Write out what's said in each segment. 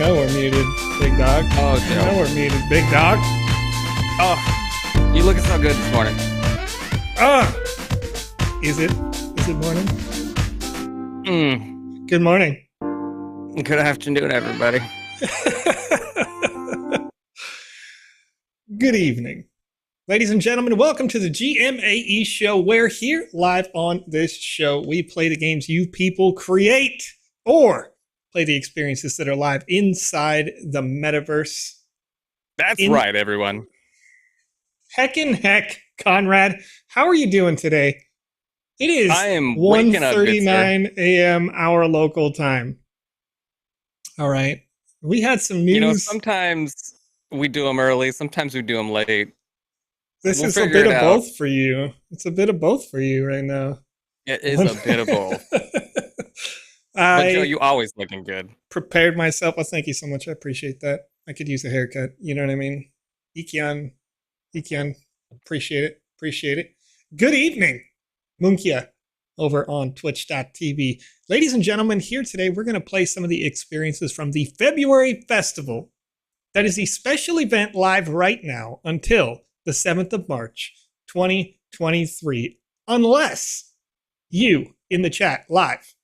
know we're muted, big dog. Oh, you know we're muted, big dog. Oh, you looking so good this morning. Is it? Is it morning? Good morning. Good afternoon, everybody. Good evening. Ladies and gentlemen, welcome to the GMAE show, where here live on this show, we play the games you people create or play the experiences that are live inside the metaverse. That's right, everyone. Heck, Conrad, how are you doing today? It is I am 1:39 a.m. our local time. All right. We had some news. You know, sometimes we do them early, sometimes we do them late. This is a bit of both for you. It's a bit of both for you right now. It is a bit of both. But Joe, you always looking good. Prepared myself. Well, thank you so much. I appreciate that. I could use a haircut. You know what I mean? Ikian. Appreciate it. Good evening, Munkia, over on twitch.tv. Ladies and gentlemen, here today, we're going to play some of the experiences from the February Festival. That is the special event live right now until the 7th of March, 2023. Unless you, in the chat live,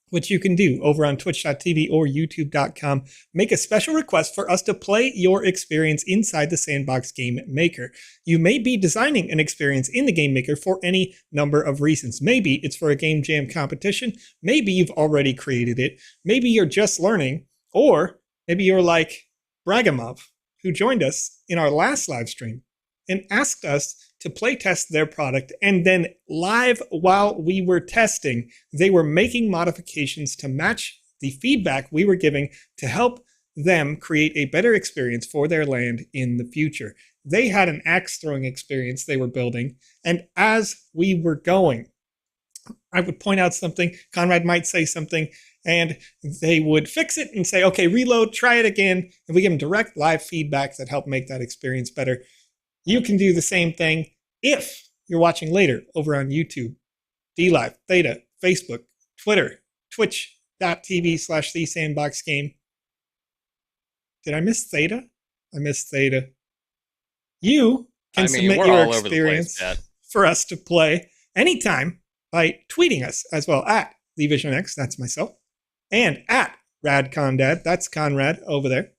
which you can do over on twitch.tv or youtube.com, make a special request for us to play your experience inside the Sandbox Game Maker. You may be designing an experience in the Game Maker for any number of reasons. Maybe it's for a game jam competition. Maybe you've already created it. Maybe you're just learning. Or maybe you're like Bragamov, who joined us in our last live stream and asked us to play test their product, and then live while we were testing, they were making modifications to match the feedback we were giving to help them create a better experience for their land in the future. They had an axe throwing experience they were building, and as we were going, I would point out something, Conrad might say something, and they would fix it and say, okay, reload, try it again, and we give them direct live feedback that helped make that experience better. You can do the same thing if you're watching later over on YouTube, DLive, Theta, Facebook, Twitter, twitch.tv/thesandboxgame. Did I miss Theta? I missed Theta. You can submit your experience for us to play anytime by tweeting us as well at TheVisionX, that's myself, and at RadCondad, that's Conrad over there.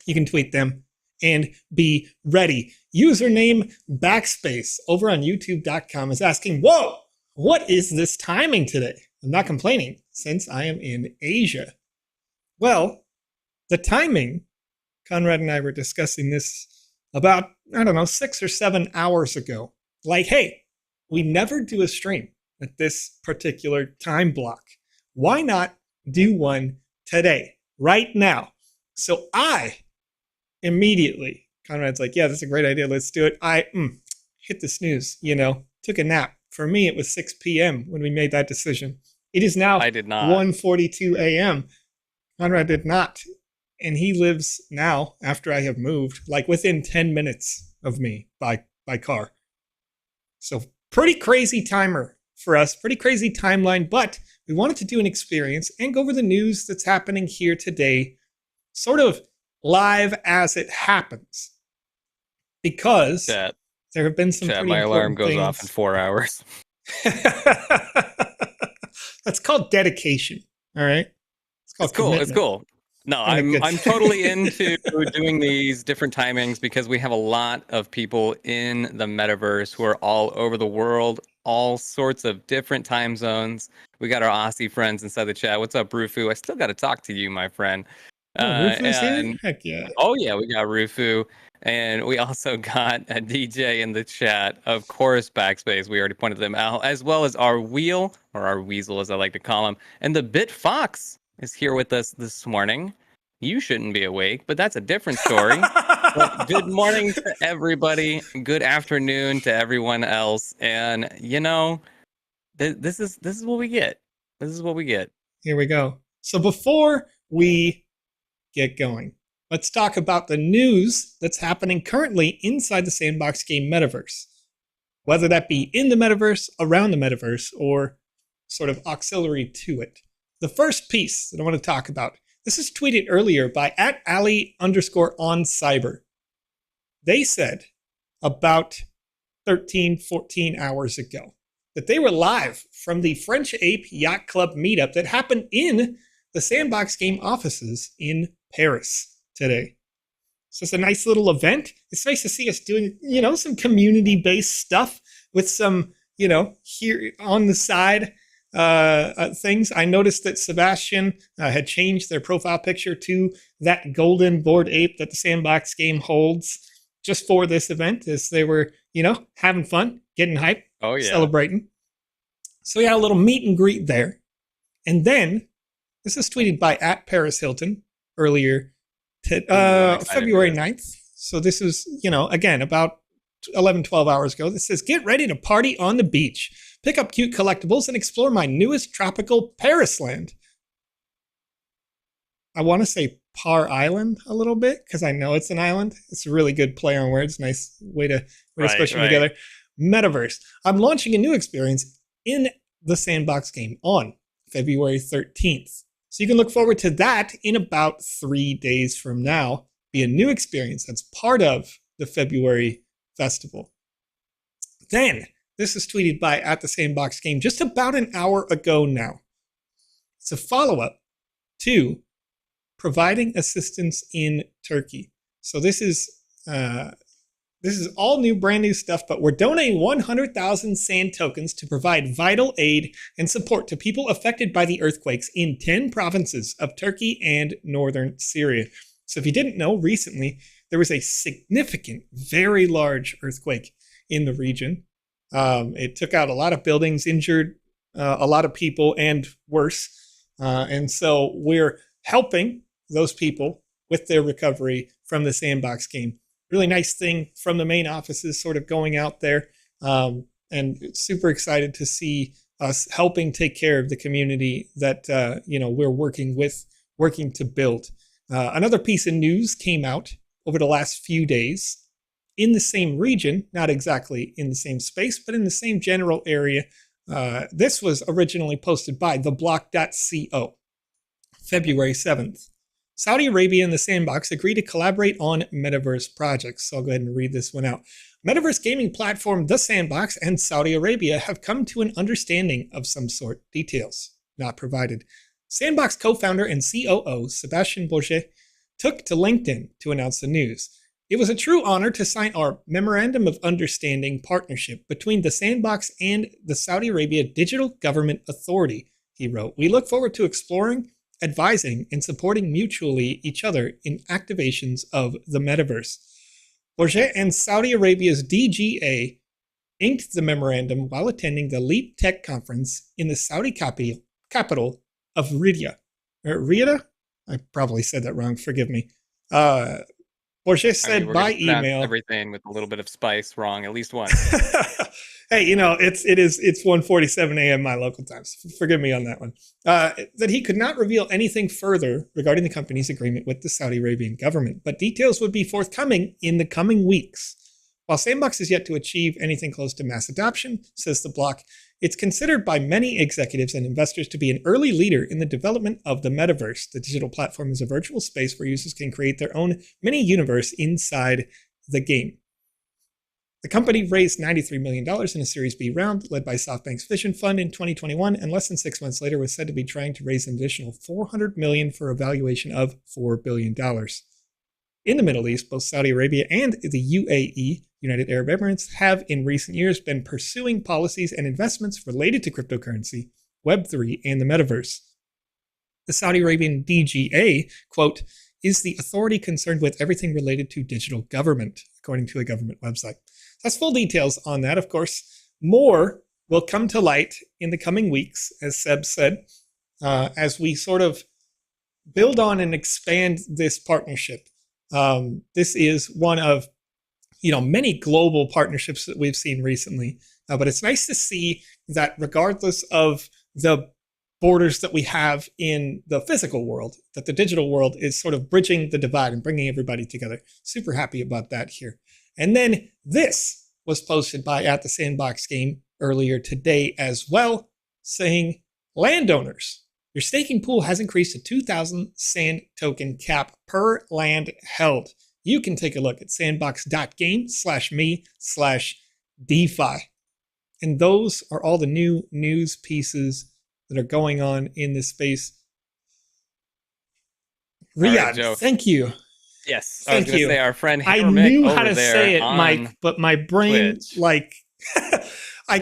You can tweet them and be ready. Username Backspace over on youtube.com is asking, whoa, what is this timing today? I'm not complaining since I am in Asia. Well, the timing, Conrad and I were discussing this about, 6 or 7 hours ago. Like, hey, we never do a stream at this particular time block. Why not do one today, right now? So I immediately, Conrad's like, yeah, that's a great idea. Let's do it. I hit the snooze, took a nap. For me, it was 6 p.m. when we made that decision. It is now 1:42 a.m. Conrad did not. And he lives now, after I have moved, like within 10 minutes of me by car. So pretty crazy timer for us, pretty crazy timeline. But we wanted to do an experience and go over the news that's happening here today, sort of live as it happens, because there have been some pretty my alarm important goes off in 4 hours. That's called dedication. All right, It's cool. No, I'm totally into doing these different timings because we have a lot of people in the metaverse who are all over the world, all sorts of different time zones. We got our Aussie friends inside the chat. What's up, Rufu? I still got to talk to you, my friend. Rufu's here? Heck yeah. Oh, yeah, we got Rufu. And we also got a DJ in the chat, of course, Backspace. We already pointed them out, as well as our wheel, or our weasel, as I like to call him. And the Bit Fox is here with us this morning. You shouldn't be awake, but that's a different story. Good morning to everybody. Good afternoon to everyone else. And, this is what we get. This is what we get. Here we go. So before we get going, let's talk about the news that's happening currently inside the Sandbox Game Metaverse. Whether that be in the metaverse, around the metaverse, or sort of auxiliary to it. The first piece that I want to talk about, This is tweeted earlier by @Ali_on_cyber. They said about 13, 14 hours ago that they were live from the French Ape Yacht Club meetup that happened in the Sandbox Game offices in Paris today. So it's a nice little event. It's nice to see us doing, some community-based stuff with some, here on the side things. I noticed that Sebastian had changed their profile picture to that golden bored ape that the Sandbox game holds just for this event, as they were, having fun, getting hype, celebrating. So we had a little meet and greet there. And then, this is tweeted by @ParisHilton earlier, February 9th. So this is, again, about 11, 12 hours ago. This says, get ready to party on the beach. Pick up cute collectibles and explore my newest tropical Paris land. I want to say Par Island a little bit, because I know it's an island. It's a really good play on words. Nice way to squish them together. Metaverse. I'm launching a new experience in the Sandbox game on February 13th. So you can look forward to that in about 3 days from now. Be a new experience that's part of the February festival. Then, this is tweeted by @TheSandboxGame just about an hour ago now. It's a follow-up to providing assistance in Turkey. So this is all new, brand new stuff, but we're donating 100,000 sand tokens to provide vital aid and support to people affected by the earthquakes in 10 provinces of Turkey and northern Syria. So if you didn't know, recently there was a significant, very large earthquake in the region. It took out a lot of buildings, injured a lot of people, and worse. And so we're helping those people with their recovery from the Sandbox game. Really nice thing from the main offices sort of going out there. And super excited to see us helping take care of the community that, we're working to build. Another piece of news came out over the last few days in the same region, not exactly in the same space, but in the same general area. This was originally posted by theblock.co, February 7th. Saudi Arabia and the Sandbox agree to collaborate on metaverse projects. So I'll go ahead and read this one out. Metaverse gaming platform The Sandbox and Saudi Arabia have come to an understanding of some sort. Details not provided. Sandbox co-founder and COO Sebastian Bourget took to LinkedIn to announce the news. It was a true honor to sign our Memorandum of Understanding partnership between the Sandbox and the Saudi Arabia Digital Government Authority, he wrote. We look forward to exploring, advising, and supporting mutually each other in activations of the metaverse. Bourget and Saudi Arabia's DGA inked the memorandum while attending the Leap Tech conference in the Saudi capital of Riyadh. Riyadh? I probably said that wrong. Forgive me. Bourget said by email. Everything with a little bit of spice wrong, at least once. Hey, it's 1:47 a.m. my local time. So forgive me on that one. That he could not reveal anything further regarding the company's agreement with the Saudi Arabian government, but details would be forthcoming in the coming weeks. While Sandbox is yet to achieve anything close to mass adoption, says the block, it's considered by many executives and investors to be an early leader in the development of the metaverse. The digital platform is a virtual space where users can create their own mini-universe inside the game. The company raised $93 million in a Series B round led by SoftBank's Vision Fund in 2021, and less than 6 months later was said to be trying to raise an additional $400 million for a valuation of $4 billion. In the Middle East, both Saudi Arabia and the UAE, United Arab Emirates, have in recent years been pursuing policies and investments related to cryptocurrency, Web3, and the metaverse. The Saudi Arabian DGA, quote, is the authority concerned with everything related to digital government, according to a government website. That's full details on that. Of course, more will come to light in the coming weeks, as Seb said, as we sort of build on and expand this partnership. This is one of many global partnerships that we've seen recently, but it's nice to see that regardless of the borders that we have in the physical world, that the digital world is sort of bridging the divide and bringing everybody together. Super happy about that here. And then this was posted by @TheSandbox Game earlier today as well, saying landowners Your staking pool has increased to 2,000 sand token cap per land held. You can take a look at sandbox.game/me/DeFi. And those are all the new news pieces that are going on in this space. Riyadh, right, Joe. Thank you. Yes, I was going to say our friend Hammer Mick. I knew how to say it, Mike, but my brain, Twitch. Like, I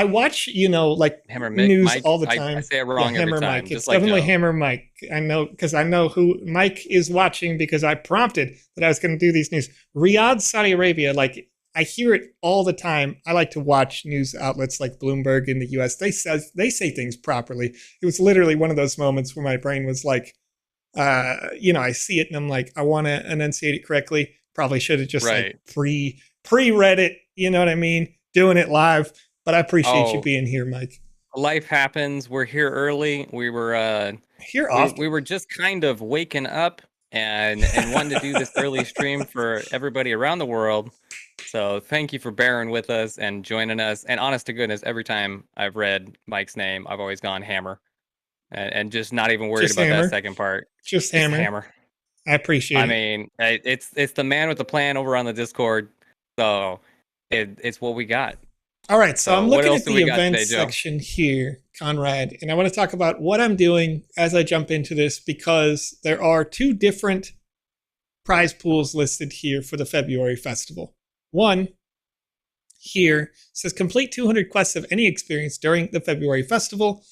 watch, like Hammer Mick, news Mike, all the time. I say it wrong every time. Mike. It's definitely like Hammer Mike. I know, because I know who Mike is watching because I prompted that I was going to do these news. Riyadh, Saudi Arabia, like, I hear it all the time. I like to watch news outlets like Bloomberg in the US. They say things properly. It was literally one of those moments where my brain was like, I see it and I'm like, I want to enunciate it correctly. Probably should have just like pre-read it. You know what I mean? Doing it live. But I appreciate you being here, Mike. Life happens. We're here early. We were here often. We were just kind of waking up and wanted to do this early stream for everybody around the world. So thank you for bearing with us and joining us. And honest to goodness, every time I've read Mike's name, I've always gone Hammer. And just not even worried about that second part. Just Hammer. I appreciate it. I mean, it's the man with the plan over on the Discord. So it's what we got. All right. So I'm looking at the events section here, Conrad, and I want to talk about what I'm doing as I jump into this because there are two different prize pools listed here for the February festival. One here says complete 200 quests of any experience during the February festival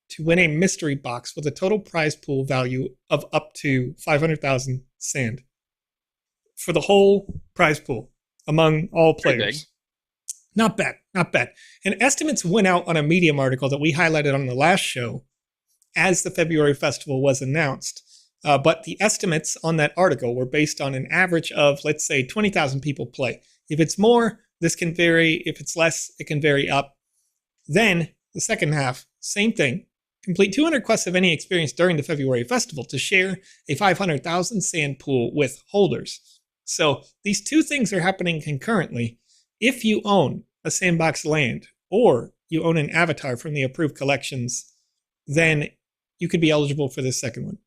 to win a mystery box with a total prize pool value of up to 500,000 sand for the whole prize pool among all players. Not bad. And estimates went out on a Medium article that we highlighted on the last show as the February festival was announced. But the estimates on that article were based on an average of, let's say, 20,000 people play. If it's more, this can vary. If it's less, it can vary up. Then the second half, same thing. Complete 200 quests of any experience during the February festival to share a 500,000 sand pool with holders. So these two things are happening concurrently. If you own a Sandbox land or you own an avatar from the approved collections, then you could be eligible for this second one.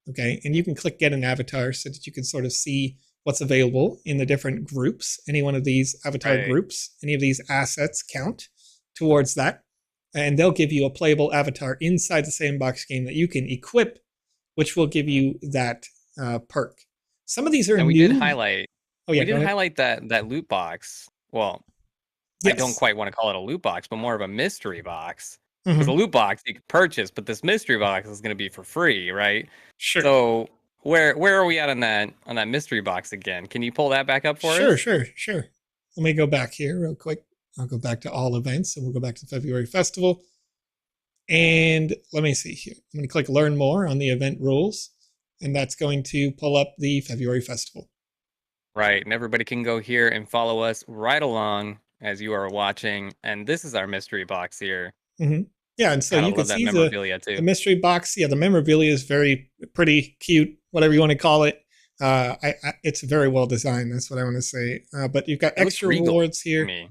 Okay, and you can click get an avatar so that you can sort of see what's available in the different groups. Any one of these avatar groups, any of these assets count towards that. And they'll give you a playable avatar inside the Sandbox game that you can equip, which will give you that perk. Some of these are new. We did highlight. We did highlight that loot box. Well, yes. I don't quite want to call it a loot box, but more of a mystery box. Because a loot box you can purchase, but this mystery box is going to be for free, right? Sure. So where are we at on that mystery box again? Can you pull that back up for us? Sure. Let me go back here real quick. I'll go back to all events and we'll go back to the February festival. And let me see here. I'm going to click learn more on the event rules. And that's going to pull up the February festival. Right. And everybody can go here and follow us right along as you are watching. And this is our mystery box here. Mm-hmm. Yeah. And so you can see the mystery box. Yeah. The memorabilia is pretty cute, whatever you want to call it. It's very well designed. That's what I want to say. But you've got extra rewards here.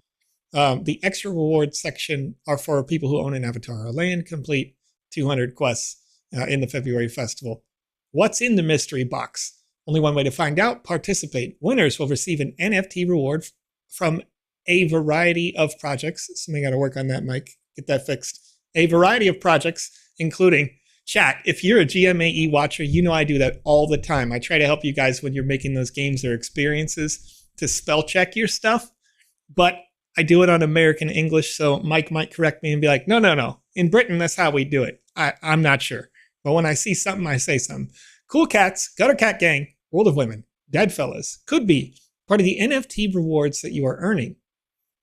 The extra rewards section are for people who own an avatar, a land complete 200 quests in the February festival. What's in the mystery box? Only one way to find out. Participate. Winners will receive an NFT reward from a variety of projects. Somebody got to work on that, Mike. Get that fixed. A variety of projects, including chat. If you're a GMAE watcher, you know I do that all the time. I try to help you guys when you're making those games or experiences to spell check your stuff. But I do it on American English, so Mike might correct me and be like, no. In Britain, that's how we do it. I'm not sure. But when I see something, I say something. Cool Cats, Gutter Cat Gang, World of Women, Dead Fellas, could be part of the NFT rewards that you are earning.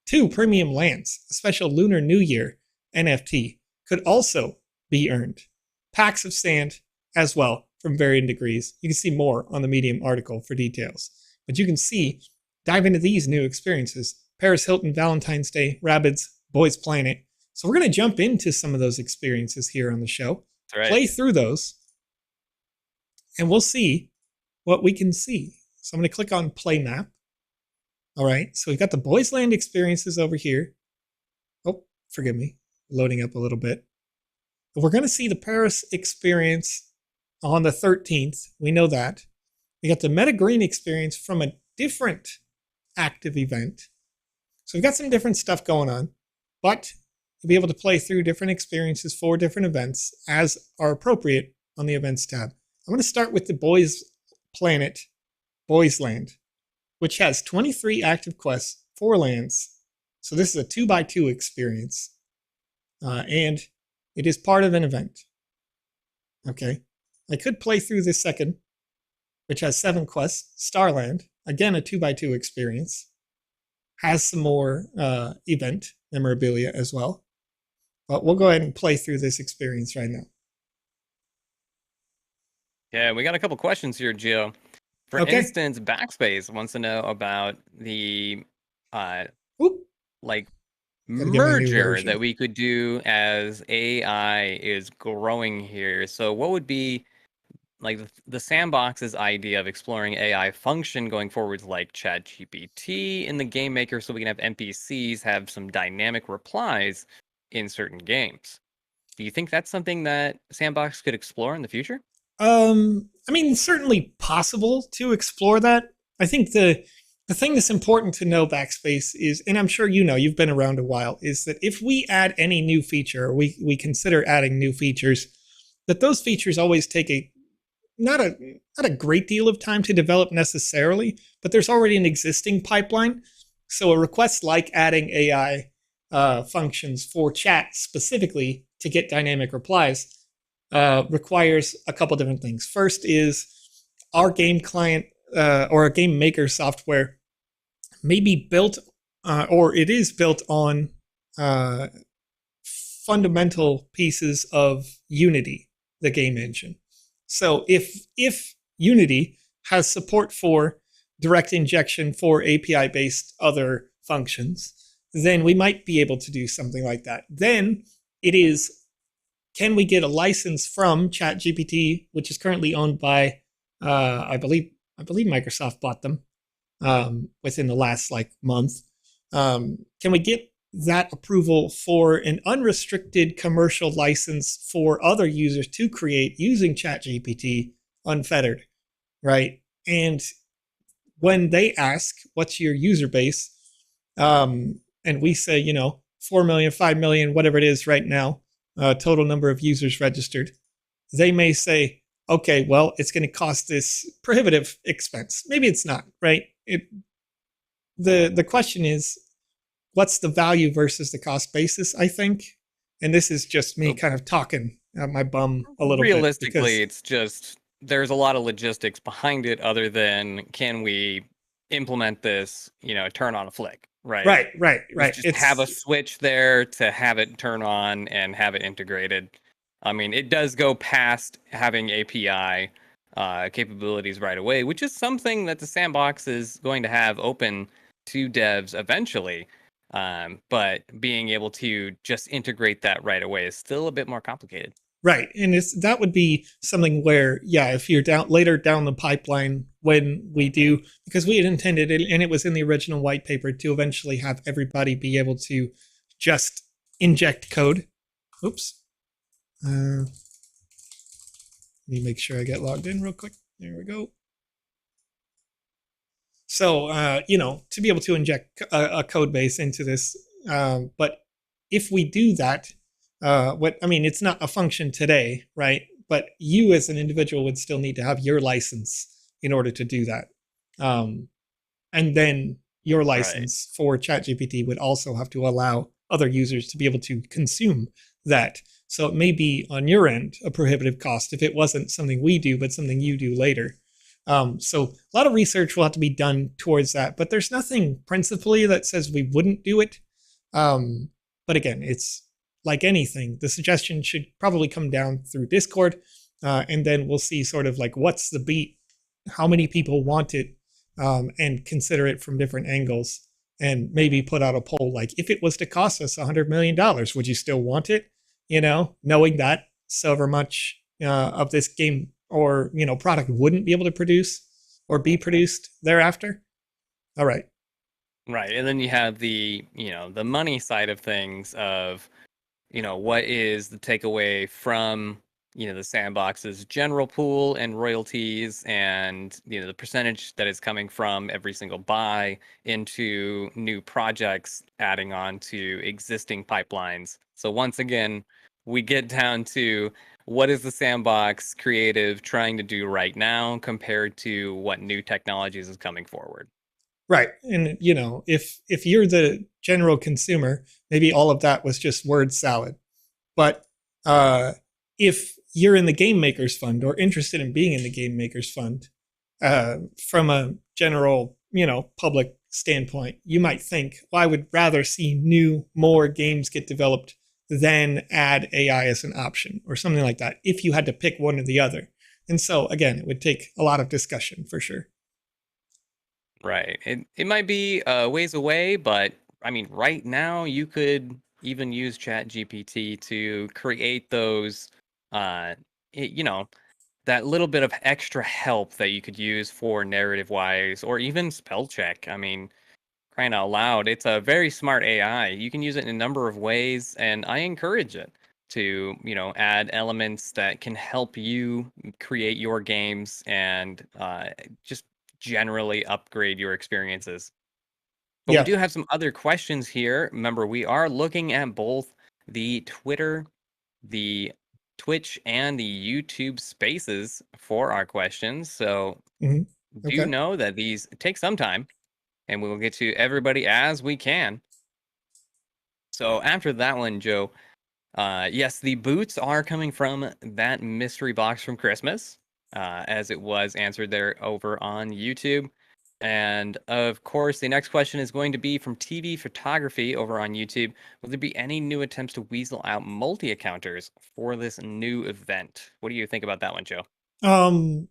2 premium lands, a special Lunar New Year NFT, could also be earned. Packs of sand as well from varying degrees. You can see more on the Medium article for details. But you can dive into these new experiences. Paris Hilton, Valentine's Day, Rabbids, Boys Planet. So we're going to jump into some of those experiences here on the show. Right. Play through those, and we'll see what we can see. So I'm going to click on Play Map. All right, so we've got the Boys Land experiences over here. Oh, forgive me, loading up a little bit. We're going to see the Paris experience on the 13th. We know that. We got the Meta Green experience from a different active event. So we've got some different stuff going on, but you'll be able to play through different experiences for different events as are appropriate on the events tab. I'm going to start with the Boys Planet, Boys Land, which has 23 active quests, 4 lands. So this is a 2x2 experience. And it is part of an event. Okay. I could play through this second, which has 7 quests, Starland, again a 2x2 experience. Has some more event memorabilia as well. But we'll go ahead and play through this experience right now. Yeah, we got a couple questions here, Gio. For instance, Backspace wants to know about the like merger that we could do as AI is growing here. So what would be like the Sandbox's idea of exploring AI function going forwards, like ChatGPT in the Game Maker, so we can have NPCs have some dynamic replies in certain games? Do you think that's something that Sandbox could explore in the future? I mean, certainly possible to explore that. I think the thing that's important to know, Backspace, is, and I'm sure you know, you've been around a while, is that if we add any new feature, or we consider adding new features, that those features always take not a great deal of time to develop necessarily, but there's already an existing pipeline. So a request like adding AI functions for chat specifically to get dynamic replies requires a couple different things. First is our game client or a game maker software may be built or it is built on fundamental pieces of Unity, the game engine. So if Unity has support for direct injection for API-based other functions, then we might be able to do something like that. Then it is, can we get a license from ChatGPT, which is currently owned by, I believe Microsoft bought them within the last month. Can we get that approval for an unrestricted commercial license for other users to create using ChatGPT unfettered, right? And when they ask, what's your user base? And we say, 4 million, 5 million, whatever it is right now, total number of users registered, they may say, okay, well, it's going to cost this prohibitive expense. Maybe it's not, right? The question is, what's the value versus the cost basis, I think? And this is just me kind of talking at my bum a little bit. Realistically, it's just, there's a lot of logistics behind it other than, can we implement this, turn on a flick, right? Right. Just have a switch there to have it turn on and have it integrated. I mean, it does go past having API capabilities right away, which is something that the Sandbox is going to have open to devs eventually. But being able to just integrate that right away is still a bit more complicated. Right. And that would be something where, if you're later down the pipeline when we do, because we had intended it, and it was in the original white paper, to eventually have everybody be able to just inject code. Oops. Let me make sure I get logged in real quick. There we go. So, to be able to inject a code base into this. But if we do that, it's not a function today, right? But you as an individual would still need to have your license in order to do that. And then your license for ChatGPT would also have to allow other users to be able to consume that. So it may be on your end a prohibitive cost if it wasn't something we do, but something you do later. So a lot of research will have to be done towards that, but there's nothing principally that says we wouldn't do it. But again, it's like anything, the suggestion should probably come down through Discord, and then we'll see sort of what's the beat, how many people want it, and consider it from different angles, and maybe put out a poll if it was to cost us $100 million, would you still want it? Knowing that so much of this game or product wouldn't be able to produce or be produced thereafter. All right. And then you have the the money side of things of what is the takeaway from, the sandbox's general pool and royalties and, the percentage that is coming from every single buy into new projects adding on to existing pipelines. So once again, we get down to what is the sandbox creative trying to do right now compared to what new technologies is coming forward. Right. And if you're the general consumer, maybe all of that was just word salad. But if you're in the Game Makers Fund or interested in being in the Game Makers Fund, from a general, public standpoint, you might think, well, I would rather see more games get developed than add AI as an option or something like that, if you had to pick one or the other. And so, again, it would take a lot of discussion for sure. Right. It might be ways away, but I mean, right now you could even use Chat GPT to create those, uh, that little bit of extra help that you could use for narrative wise or even spell check. I mean, crying out loud, it's a very smart AI. You can use it in a number of ways, and I encourage it to, add elements that can help you create your games and just generally upgrade your experiences. But we Yeah. do have some other questions here. Remember, we are looking at both the Twitter, the Twitch, and the YouTube spaces for our questions. So Mm-hmm. do Okay. know that these take some time, and we will get to everybody as we can. So after that one, Joe, yes, the boots are coming from that mystery box from Christmas, as it was answered there over on YouTube. And of course, the next question is going to be from TV Photography over on YouTube. Will there be any new attempts to weasel out multi-accounters for this new event? What do you think about that one, Joe? Um,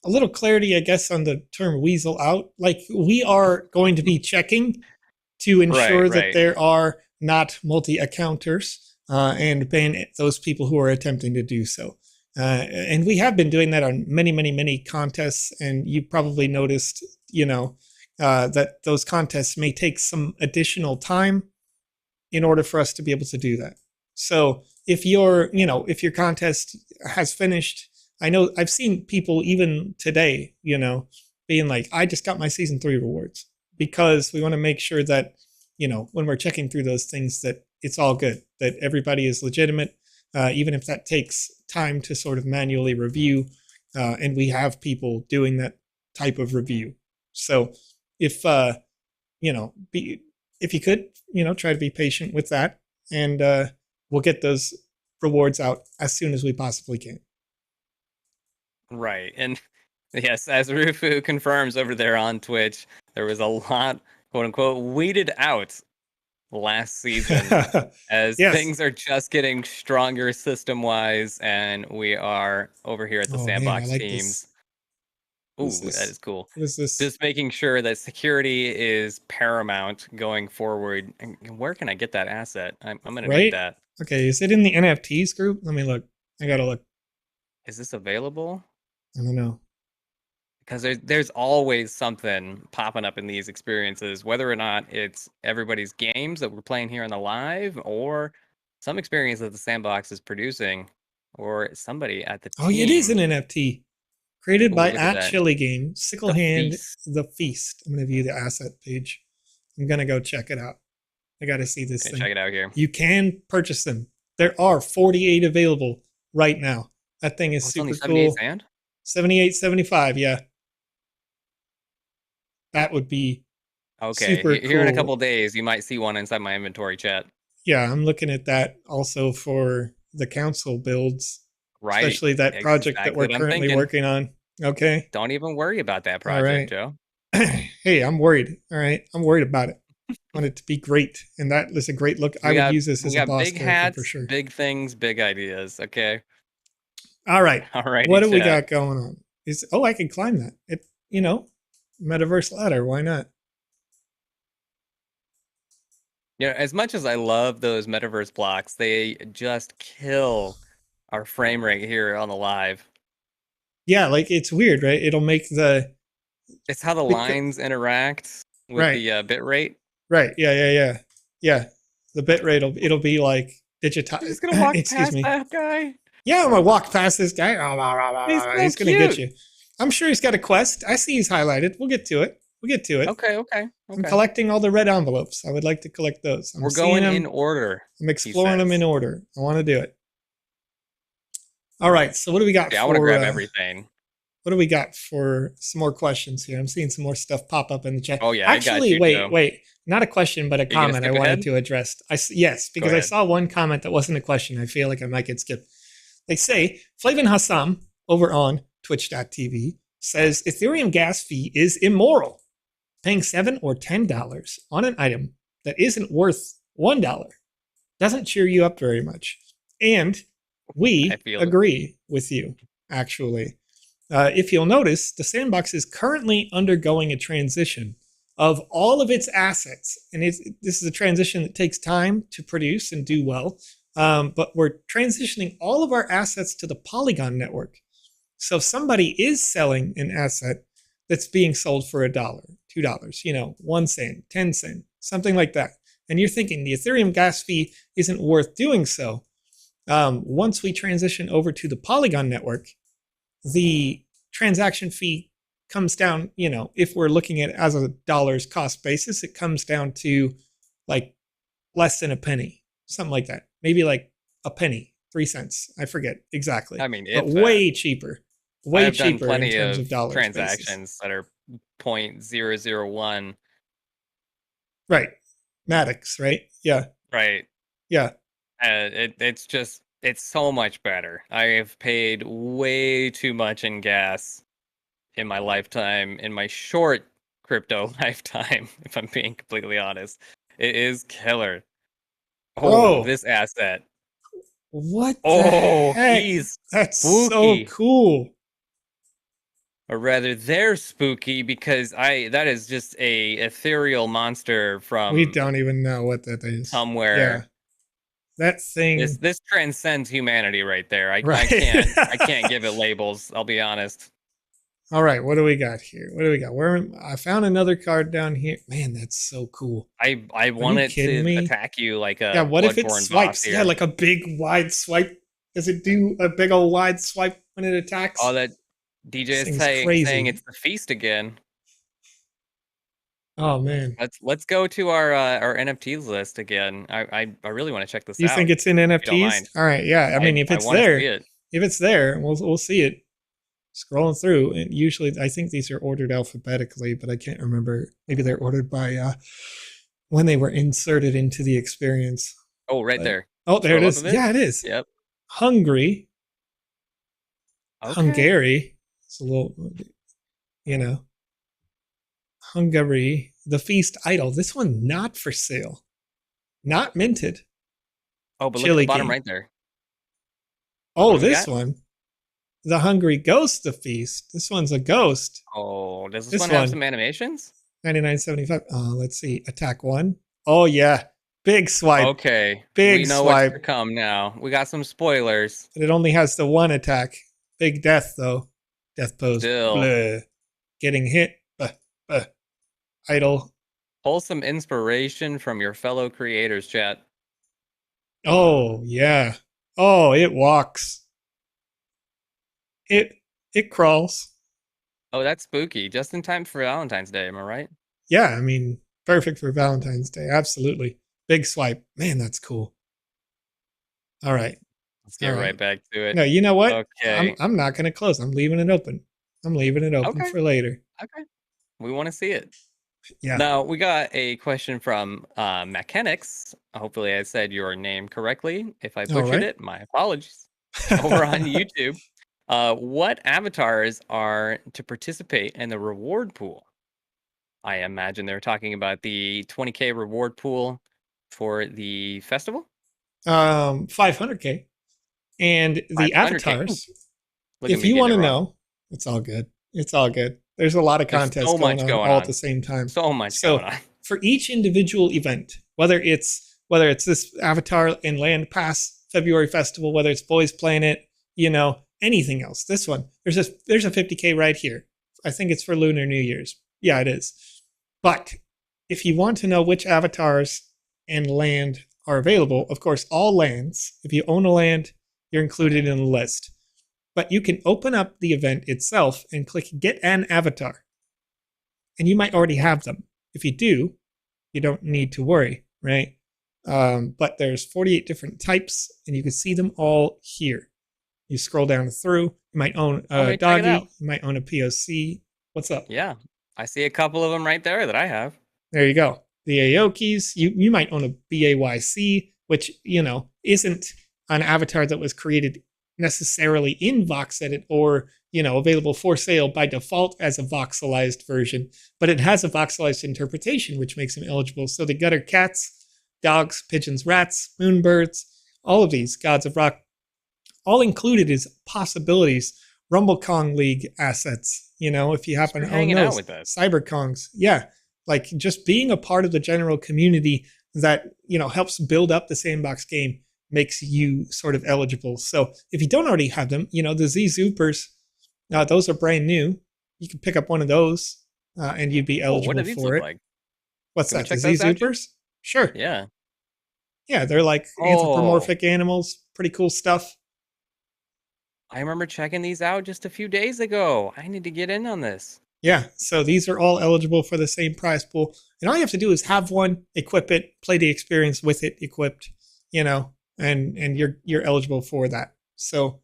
a little clarity, I guess, on the term weasel out. Like, we are going to be checking to Right, ensure that right. there are not multi-accounters, and ban those people who are attempting to do so. And we have been doing that on many, many, many contests. And you probably noticed, that those contests may take some additional time in order for us to be able to do that. So if your contest has finished, I know I've seen people even today, being like, I just got my season 3 rewards, because we want to make sure that, when we're checking through those things, that it's all good, that everybody is legitimate, even if that takes time to sort of manually review. And we have people doing that type of review. So if, be, if you could, try to be patient with that, and we'll get those rewards out as soon as we possibly can. Right. And yes, as Rufu confirms over there on Twitch, there was a lot, quote unquote, weeded out last season as Yes. things are just getting stronger system wise, and we are over here at the Oh man, I Sandbox like teams. this. What is Ooh, that this? is cool. What is this? Just making sure that security is paramount going forward. And where can I get that asset? I'm going to need Right? that. Okay, is it in the NFTs group? Let me look. I gotta look. Is this available? I don't know. Because there's always something popping up in these experiences, whether or not it's everybody's games that we're playing here on the live, or some experience that the sandbox is producing, or somebody at the Oh, it is team. an NFT created Ooh, by look at that. Chili Game. Sickle The Hand feast. the Feast. I'm gonna view the asset page. I'm gonna go check it out. I gotta see this Okay, thing. check it out here. You can purchase them. There are 48 available right now. That thing is Oh, it's only super 78 cool. sand? 78, 75, yeah. That would be Okay, super here in a couple cool. days, you might see one inside my inventory chat. Yeah, I'm looking at that also for the council builds, Right. especially that project that Exactly we're what I'm currently thinking. working on. Okay. Don't even worry about that All project, right. Joe. Hey, I'm worried. All right. I'm worried about it. I want it to be great. And that is a great look. I We would got use this we as a got boss big character for hats, sure. big things, big ideas. Okay. All right. What Alrighty, do we chat. got going on? I can climb that. Metaverse ladder. Why not? As much as I love those metaverse blocks, they just kill our frame rate here on the live. Yeah, like it's weird, right? It'll make the It's how the lines interact with right, the bit rate. right. Yeah, yeah, yeah. Yeah. The bit rate it'll be like digitize. You're just gonna walk Excuse past me. that guy. Yeah, I'm gonna walk past this guy. He's so He's gonna get cute. you. I'm sure he's got a quest. I see he's highlighted. We'll get to it. We'll get to it. Okay. I'm collecting all the red envelopes. I would like to collect those. I'm We're seeing going them. in order. I'm exploring them in order. I want to do it. All right. So what do we got? Yeah, I want to grab everything. What do we got for some more questions here? I'm seeing some more stuff pop up in the chat. Oh yeah, actually, I got you, wait. Not a question, but a comment I wanted to address. Yes, because I saw one comment that wasn't a question. I feel like I might get skipped. They say Flavin Hassam over on Twitch.tv says Ethereum gas fee is immoral. Paying $7 or $10 on an item that isn't worth $1 doesn't cheer you up very much. And we agree with you, actually. If you'll notice, the Sandbox is currently undergoing a transition of all of its assets. And this is a transition that takes time to produce and do well. But we're transitioning all of our assets to the Polygon network. So if somebody is selling an asset that's being sold for $1, $2, 1 cent, 10 cents, something like that, and you're thinking the Ethereum gas fee isn't worth doing so, once we transition over to the Polygon network, the transaction fee comes down, if we're looking at it as a dollars cost basis, it comes down to like less than a penny, something like that. Maybe like a penny, 3 cents. I forget exactly. I mean, but way cheaper. Way cheaper in terms of dollars transactions basis. that are 0.001. Right. Maddox, right? Yeah. Right. Yeah. It's so much better. I have paid way too much in gas in my lifetime, in my short crypto lifetime, if I'm being completely honest. It is killer. Oh, this asset. What the heck? That's spooky. So cool. Or rather, they're spooky because that is just a ethereal monster from... We don't even know what that is. Somewhere. Yeah. That thing... This transcends humanity right there. I can't give it labels, I'll be honest. All right, what do we got here? I found another card down here. Man, that's so cool. I want it to attack you like a what if it swipes? Yeah, like a big wide swipe. Does it do a big old wide swipe when it attacks? Oh, that DJ is saying it's the feast again. Oh man. Let's go to our NFTs list again. I really want to check this out. You think it's in NFTs? All right, yeah. I mean, if it's there, we'll see it. Scrolling through, and usually I think these are ordered alphabetically, but I can't remember. Maybe they're ordered by when they were inserted into the experience. Oh, there. Oh, there it is. Yeah, it is. Yep. Hungary. Okay. Hungary. It's a little, Hungary. The Feast Idol. This one not for sale. Not minted. Oh, but look at the bottom right there. Oh, this one. The Hungry Ghost, the Feast. This one's a ghost. Oh, does this one have some animations? 99.75. Let's see. Attack 1. Oh, yeah. Big swipe. Okay. Big we know swipe. What's to come now. We got some spoilers. But it only has the one attack. Big death, though. Death pose. Still. Blah. Getting hit. Idle. Pull some inspiration from your fellow creators, chat. Oh, yeah. Oh, it walks. It crawls. Oh, that's spooky. Just in time for Valentine's Day, am I right? Yeah, I mean, perfect for Valentine's Day. Absolutely. Big swipe. Man, that's cool. All right. Let's get right back to it. No, you know what? Okay. I'm not going to close. I'm leaving it open. For later. Okay. We want to see it. Yeah. Now, we got a question from Mechanics. Hopefully I said your name correctly. If I butchered it, my apologies. Over on YouTube. What avatars are to participate in the reward pool? I imagine they're talking about the 20K reward pool for the festival. 500K. And the 500K. Avatars, if you want to know, it's all good. There's a lot of contests going on all at the same time. So much going on. For each individual event, whether it's this Avatar and Land Pass February festival, whether it's Boys Planet, anything else. This one, there's a 50K right here. I think it's for Lunar New Year's. Yeah, it is. But if you want to know which avatars and land are available. Of course, all lands. If you own a land, you're included in the list. But you can open up the event itself and click Get an Avatar. And you might already have them. If you do, you don't need to worry, right? But there's 48 different types, and you can see them all here. You scroll down through. You might own a doggy. You might own a POC. What's up? Yeah, I see a couple of them right there that I have. There you go. The Aokis. You might own a BAYC, which, isn't an avatar that was created necessarily in VoxEdit or, available for sale by default as a voxelized version, but it has a voxelized interpretation, which makes them eligible. So the gutter cats, dogs, pigeons, rats, moonbirds, all of these gods of rock, all included as possibilities. Rumble Kong League assets, if you happen to own those. Out with us. Cyber Kongs, yeah. Like just being a part of the general community that, helps build up the Sandbox game makes you sort of eligible. So if you don't already have them, the Z Zoopers, those are brand new. You can pick up one of those and you'd be eligible what do these for look it. Like? What's that? The Z Zoopers? Sure. Yeah. Yeah, they're like anthropomorphic animals. Pretty cool stuff. I remember checking these out just a few days ago. I need to get in on this. Yeah, so these are all eligible for the same prize pool. And all you have to do is have one, equip it, play the experience with it equipped, and you're eligible for that. So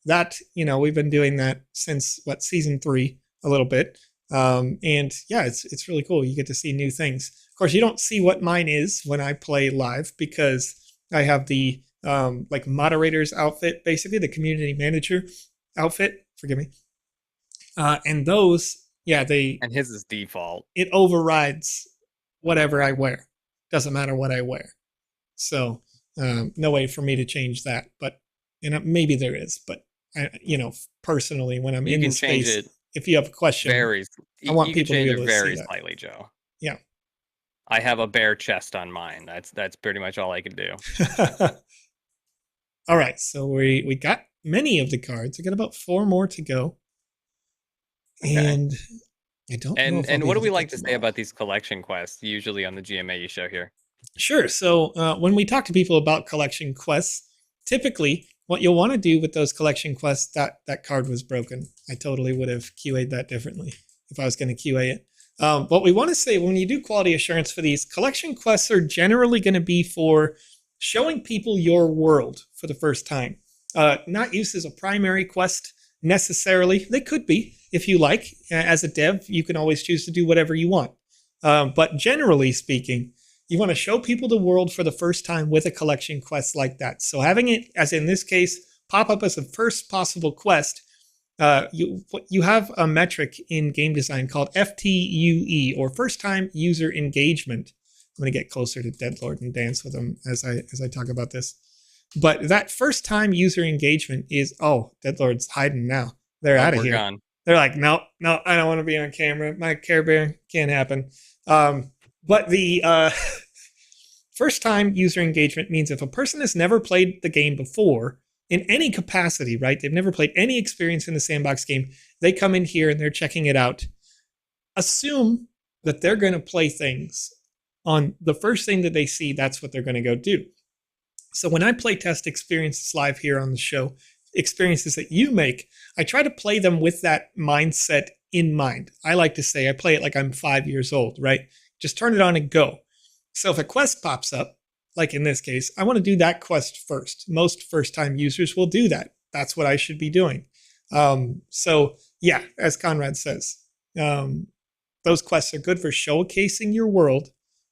that, we've been doing that since season 3 a little bit. And yeah, it's really cool. You get to see new things. Of course, you don't see what mine is when I play live because I have the moderator's outfit, basically the community manager outfit. Forgive me. And those, and his is default. It overrides whatever I wear. Doesn't matter what I wear. So no way for me to change that. But maybe there is. But personally, when I'm in the space, it if you have a question, I want people to be able to see that. Slightly, Joe. Yeah. I have a bare chest on mine. That's pretty much all I can do. All right, so we got many of the cards. I got about 4 more to go. Okay. And I don't know. And what do we like to say about these collection quests usually on the GMAE show here? Sure. So when we talk to people about collection quests, typically what you'll want to do with those collection quests, that card was broken. I totally would have QA'd that differently if I was going to QA it. What we want to say when you do quality assurance for these, collection quests are generally going to be for showing people your world for the first time. Not used as a primary quest necessarily. They could be, if you like. As a dev, you can always choose to do whatever you want. But generally speaking, you want to show people the world for the first time with a collection quest like that. So having it, as in this case, pop up as the first possible quest, you have a metric in game design called FTUE, or first time user engagement. I'm going to get closer to Deadlord and dance with him as I talk about this. But that first time user engagement is, Deadlord's hiding now. They're out of here. Gone. They're like, no, I don't want to be on camera. My Care Bear can't happen. But the first time user engagement means if a person has never played the game before in any capacity, right? They've never played any experience in the Sandbox game. They come in here and they're checking it out. Assume that they're going to play things on the first thing that they see. That's what they're going to go do. So when I play test experiences live here on the show, experiences that you make, I try to play them with that mindset in mind. I like to say I play it like I'm 5 years old, right? Just turn it on and go. So if a quest pops up, like in this case, I want to do that quest first. Most first-time users will do that. That's what I should be doing. So yeah, as Conrad says, those quests are good for showcasing your world.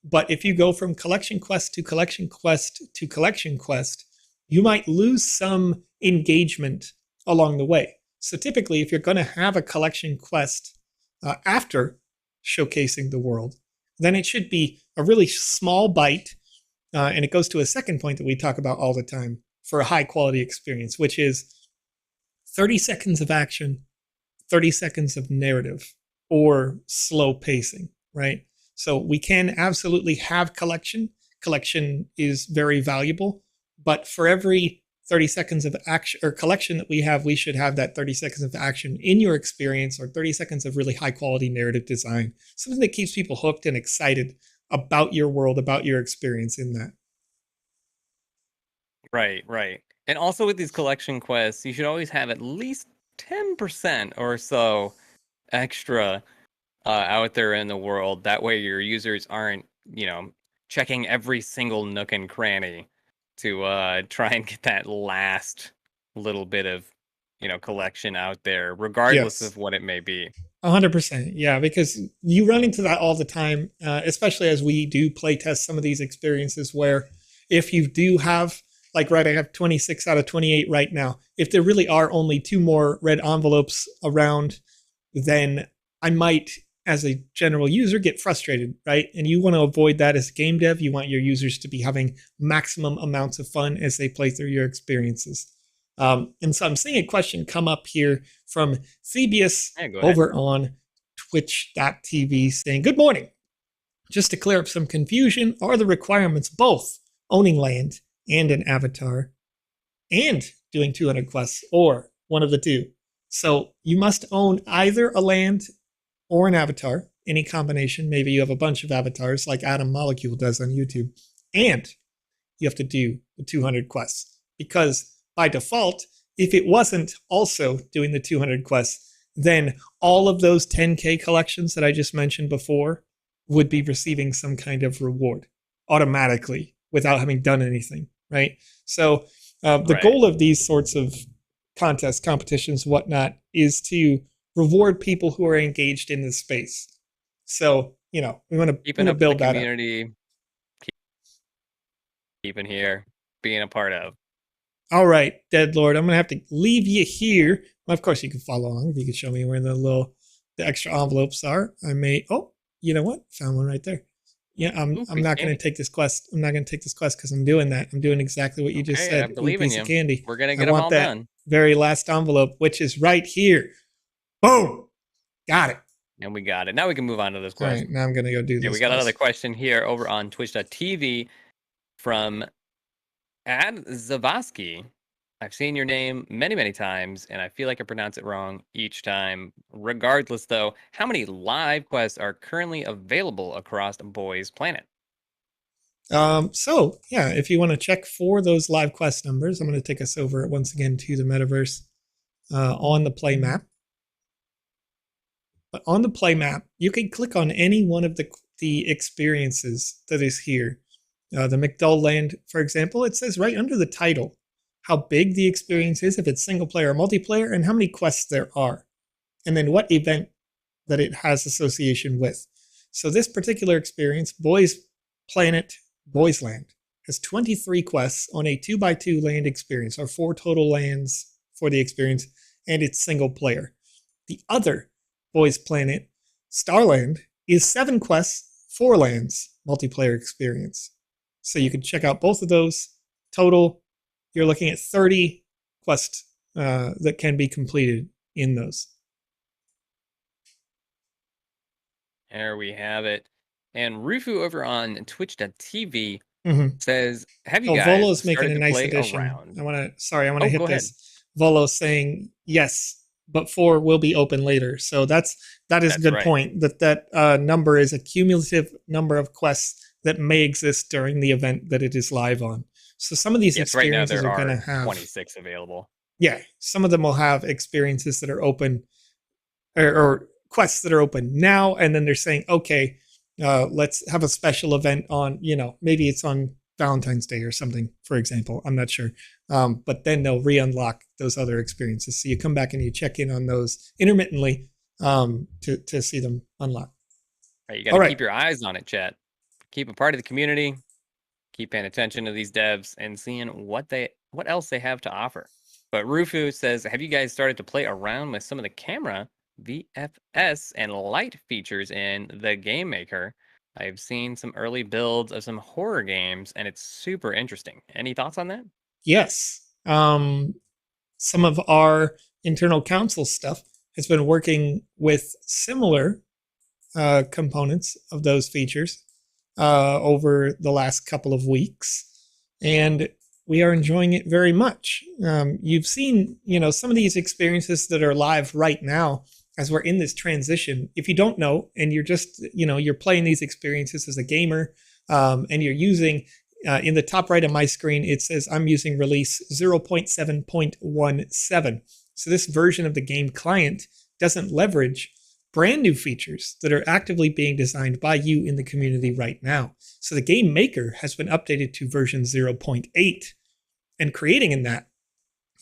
But if you go from collection quest to collection quest to collection quest, you might lose some engagement along the way. So typically, if you're going to have a collection quest after showcasing the world, then it should be a really small bite. And it goes to a second point that we talk about all the time for a high quality experience, which is 30 seconds of action, 30 seconds of narrative, or slow pacing, right? So we can absolutely have collection. Collection is very valuable, but for every 30 seconds of action or collection that we have, we should have that 30 seconds of action in your experience, or 30 seconds of really high quality narrative design, something that keeps people hooked and excited about your world, about your experience in that. Right. And also with these collection quests, you should always have at least 10% or so extra out there in the world. That way your users aren't, checking every single nook and cranny to try and get that last little bit of, collection out there, regardless Yes. of what it may be. 100%. Yeah, because you run into that all the time, especially as we do play test some of these experiences where if you do have, like, right, I have 26 out of 28 right now. If there really are only 2 more red envelopes around, then I might, as a general user, get frustrated, right? And you want to avoid that as a game dev. You want your users to be having maximum amounts of fun as they play through your experiences. And so I'm seeing a question come up here from Thebius over on twitch.tv saying, good morning. Just to clear up some confusion, are the requirements both owning land and an avatar and doing 200 quests, or one of the two? So you must own either a land or an avatar, any combination. Maybe you have a bunch of avatars like Adam Molecule does on YouTube, and you have to do the 200 quests, because by default, if it wasn't also doing the 200 quests, then all of those 10K collections that I just mentioned before would be receiving some kind of reward automatically without having done anything, right? So the goal of these sorts of contests, competitions, whatnot, is to reward people who are engaged in this space. So, we want to build that community, keeping here, being a part of. All right, Deadlord, I'm going to have to leave you here. Well, of course, you can follow along if you could show me where the extra envelopes are. I may, you know what? Found one right there. Yeah, I'm not going to take this quest. I'm not going to take this quest because I'm doing that. I'm doing exactly what you just said. I believe in you. Of candy. We're going to get them all done. Very last envelope, which is right here. Boom! Got it. And we got it. Now we can move on to this quest. All right, now I'm going to go do this. Yeah, we got another question here over on twitch.tv from Ad Zavosky. I've seen your name many, many times, and I feel like I pronounce it wrong each time. Regardless, though, how many live quests are currently available across Boy's Planet? So, yeah, if you want to check for those live quest numbers, I'm going to take us over once again to the metaverse on the play map. But on the play map, you can click on any one of the experiences that is here. The McDull Land, for example, it says right under the title how big the experience is, if it's single player or multiplayer, and how many quests there are, and then what event that it has association with. So this particular experience, Boys Planet, Boys Land, has 23 quests on a 2x2 land experience, or 4 total lands for the experience, and it's single player. The other Boys Planet, Starland, is 7 quests, 4 lands, multiplayer experience. So you can check out both of those. Total, you're looking at 30 quests that can be completed in those. There we have it. And Rufu over on twitch.tv says, have you guys Volo's making a nice addition. Around? I want to hit this. Volo saying, yes, but 4 will be open later. So that is a good point. That number is a cumulative number of quests that may exist during the event that it is live on. So some of these experiences are going to have 26 available. Yeah, some of them will have experiences that are open, or quests that are open now, and then they're saying, okay, let's have a special event on, maybe it's on Valentine's Day or something, for example. I'm not sure. But then they'll re-unlock those other experiences. So you come back and you check in on those intermittently to see them unlock. Right, you got to keep your eyes on it, chat. Keep a part of the community. Keep paying attention to these devs and seeing what else they have to offer. But Rufu says, have you guys started to play around with some of the camera, VFS, and light features in the Game Maker? I've seen some early builds of some horror games, and it's super interesting. Any thoughts on that? Yes. Some of our internal council stuff has been working with similar components of those features over the last couple of weeks, and we are enjoying it very much. You've seen, some of these experiences that are live right now as we're in this transition. If you don't know, and you're just, you're playing these experiences as a gamer, and you're using in the top right of my screen, it says I'm using release 0.7.17. So this version of the game client doesn't leverage brand new features that are actively being designed by you in the community right now. So the Game Maker has been updated to version 0.8, and creating in that,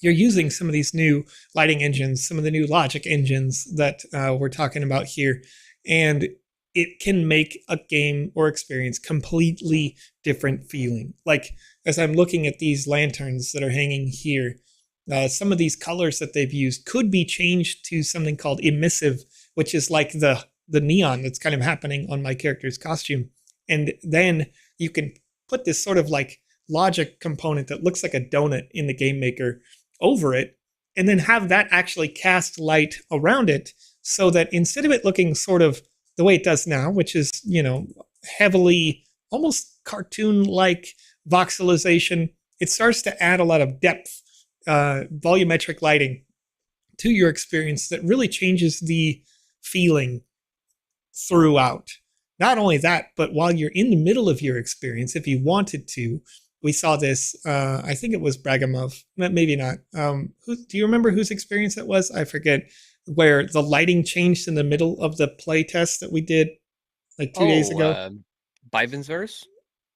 you're using some of these new lighting engines, some of the new logic engines that we're talking about here, and it can make a game or experience completely different feeling. Like, as I'm looking at these lanterns that are hanging here, some of these colors that they've used could be changed to something called emissive, which is like the neon that's kind of happening on my character's costume. And then you can put this sort of like logic component that looks like a donut in the Game Maker over it, and then have that actually cast light around it, so that instead of it looking sort of the way it does now, which is, heavily almost cartoon-like voxelization, it starts to add a lot of depth, volumetric lighting to your experience that really changes the feeling throughout. Not only that, but while you're in the middle of your experience, if you wanted to, we saw this, I think it was Bragamov, maybe not. Do you remember whose experience it was? I forget, where the lighting changed in the middle of the play test that we did like 2 days ago. Byvan's verse?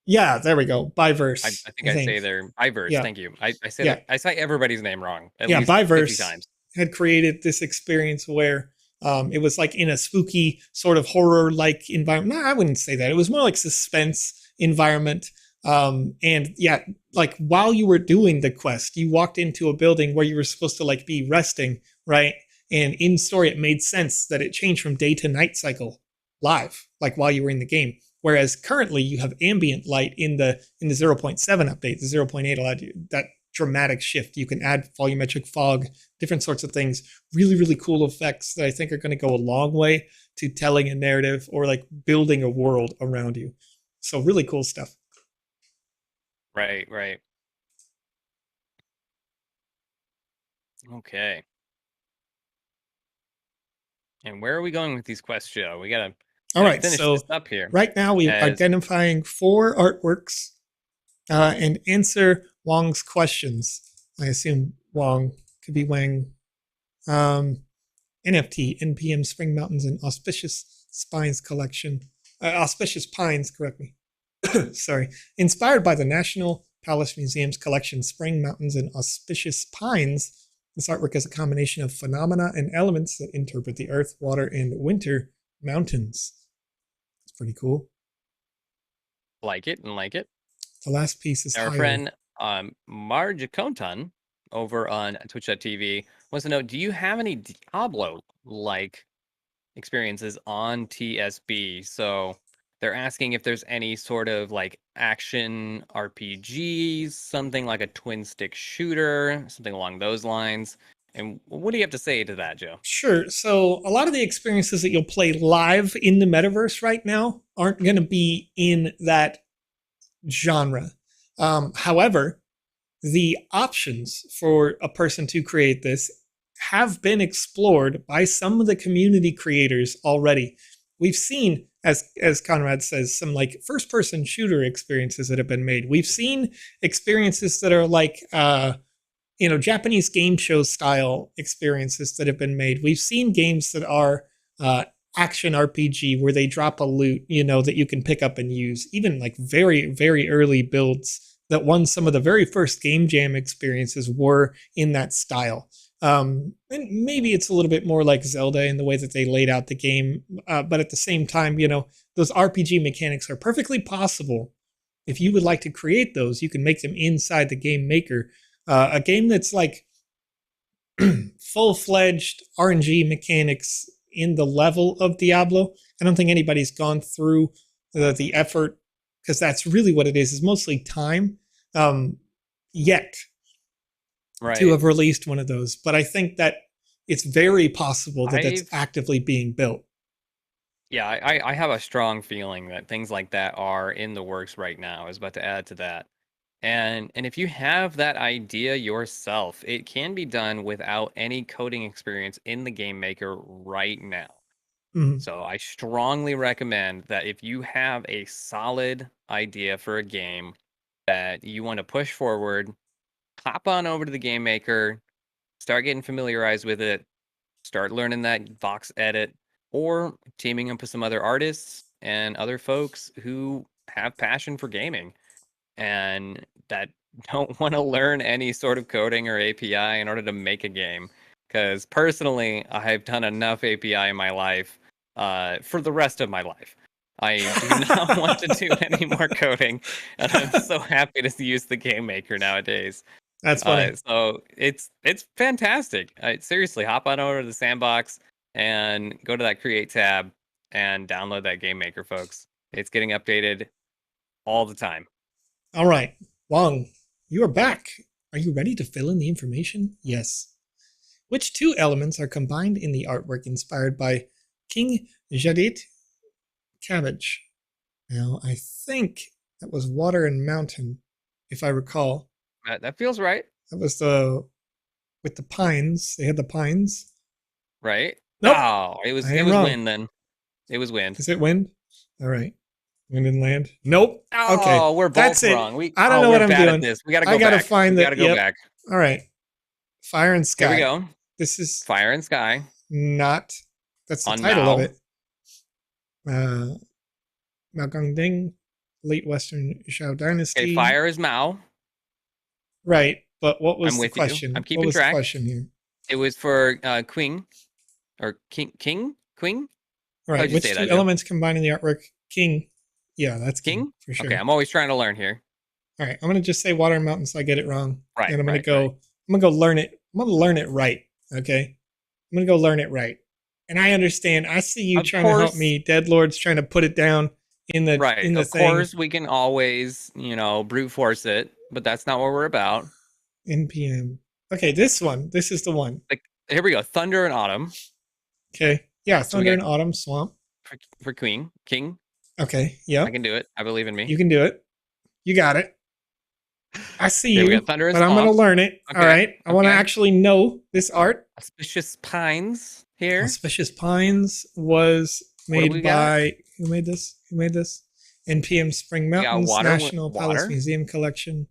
Yeah, there we go. I Byverse, think I say their Byverse. Yeah. Thank you. I say Yeah. that. I say everybody's name wrong at Yeah, least 50 Byverse times. had created this experience where it was like in a spooky sort of horror-like environment. No, I wouldn't say that. It was more like suspense environment. And yeah, like while you were doing the quest, you walked into a building where you were supposed to like be resting, right? And in story, it made sense that it changed from day to night cycle live, like while you were in the game. Whereas currently you have ambient light in the 0.7 update. The 0.8 allowed you that dramatic shift. You can add volumetric fog, different sorts of things, really, really cool effects that I think are going to go a long way to telling a narrative or like building a world around you. So really cool stuff. Right. Okay. And where are we going with these quests, Joe? We gotta All right, finish so this up here. right now we're identifying 4 artworks and answer Wong's questions. I assume Wong could be Wang. NFT, NPM Spring Mountains and Auspicious Spines Collection. Auspicious Pines, correct me. Sorry. Inspired by the National Palace Museum's collection Spring Mountains and Auspicious Pines, this artwork is a combination of phenomena and elements that interpret the earth, water, and winter mountains. It's pretty cool. Like it. The last piece is our higher. friend Marge Conton over on Twitch.tv wants to know, do you have any Diablo-like experiences on TSB? So they're asking if there's any sort of like action RPGs, something like a twin stick shooter, something along those lines. And what do you have to say to that, Joe? Sure. So a lot of the experiences that you'll play live in the metaverse right now aren't going to be in that genre. However, the options for a person to create this have been explored by some of the community creators already. We've seen, as Conrad says, some like first-person shooter experiences that have been made. We've seen experiences that are like, Japanese game show style experiences that have been made. We've seen games that are action RPG where they drop a loot, that you can pick up and use. Even like very, very early builds that won some of the very first Game Jam experiences were in that style. And maybe it's a little bit more like Zelda in the way that they laid out the game. But at the same time, those RPG mechanics are perfectly possible. If you would like to create those, you can make them inside the Game Maker. A game that's like full-fledged RNG mechanics in the level of Diablo. I don't think anybody's gone through the effort, because that's really what it is mostly time yet to have released one of those. But I think that it's very possible that that's actively being built. Yeah, I have a strong feeling that things like that are in the works right now. I was about to add to that. And if you have that idea yourself, it can be done without any coding experience in the Game Maker right now. Mm-hmm. So I strongly recommend that if you have a solid idea for a game, that you want to push forward, hop on over to the Game Maker, start getting familiarized with it, start learning that VoxEdit, or teaming up with some other artists and other folks who have passion for gaming and that don't want to learn any sort of coding or API in order to make a game. Because personally, I've done enough API in my life for the rest of my life. I do not want to do any more coding, and I'm so happy to use the Game Maker nowadays. That's funny. So it's fantastic. Seriously, hop on over to the Sandbox and go to that Create tab and download that Game Maker, folks. It's getting updated all the time. All right, Wong, you are back. Are you ready to fill in the information? Yes. Which two elements are combined in the artwork inspired by King Jadid Cabbage? Now, I think that was water and mountain, if I recall. That feels right. That was with the pines. They had the pines. Right? Nope. Oh, it was wrong. wind then. It was wind. Is it wind? All right. Wind and land? Nope. Oh, okay. We're both That's wrong. I don't know what I'm doing. At this. We gotta go I gotta back. find we that. gotta go back. All right. Fire and sky. Here we go. This is Fire and Sky. Not. That's the On title Mao. of it. Mao Gongding, late Western Zhao Dynasty. Okay, Fire is Mao. Right, but what was I'm the with question? you. I'm keeping what was track. The question here? It was for Queen, or King. All right. Which two elements combined in the artwork? King. Yeah, that's King for sure. Okay, I'm always trying to learn here. All right, I'm gonna just say water and mountain so I get it wrong. Right. And I'm gonna go. Right. I'm gonna go learn it. I'm gonna learn it right. Okay. I'm gonna go learn it right. And I understand. I see you trying to help me. Deadlord's trying to put it down in the in the thing. Of course, we can always, brute force it, but that's not what we're about. NPM. Okay, this one. This is the one. Here we go. Thunder and Autumn. Okay. Yeah, Thunder and Autumn Swamp. For King. Okay. Yeah. I can do it. I believe in me. You can do it. You got it. I see you. We got Thunder and but Swamp. I'm going to learn it. Okay. All right. I want to actually know this art. Auspicious Pines here. Auspicious Pines was made by who made this? NPM Spring Mountains National Palace Museum Collection.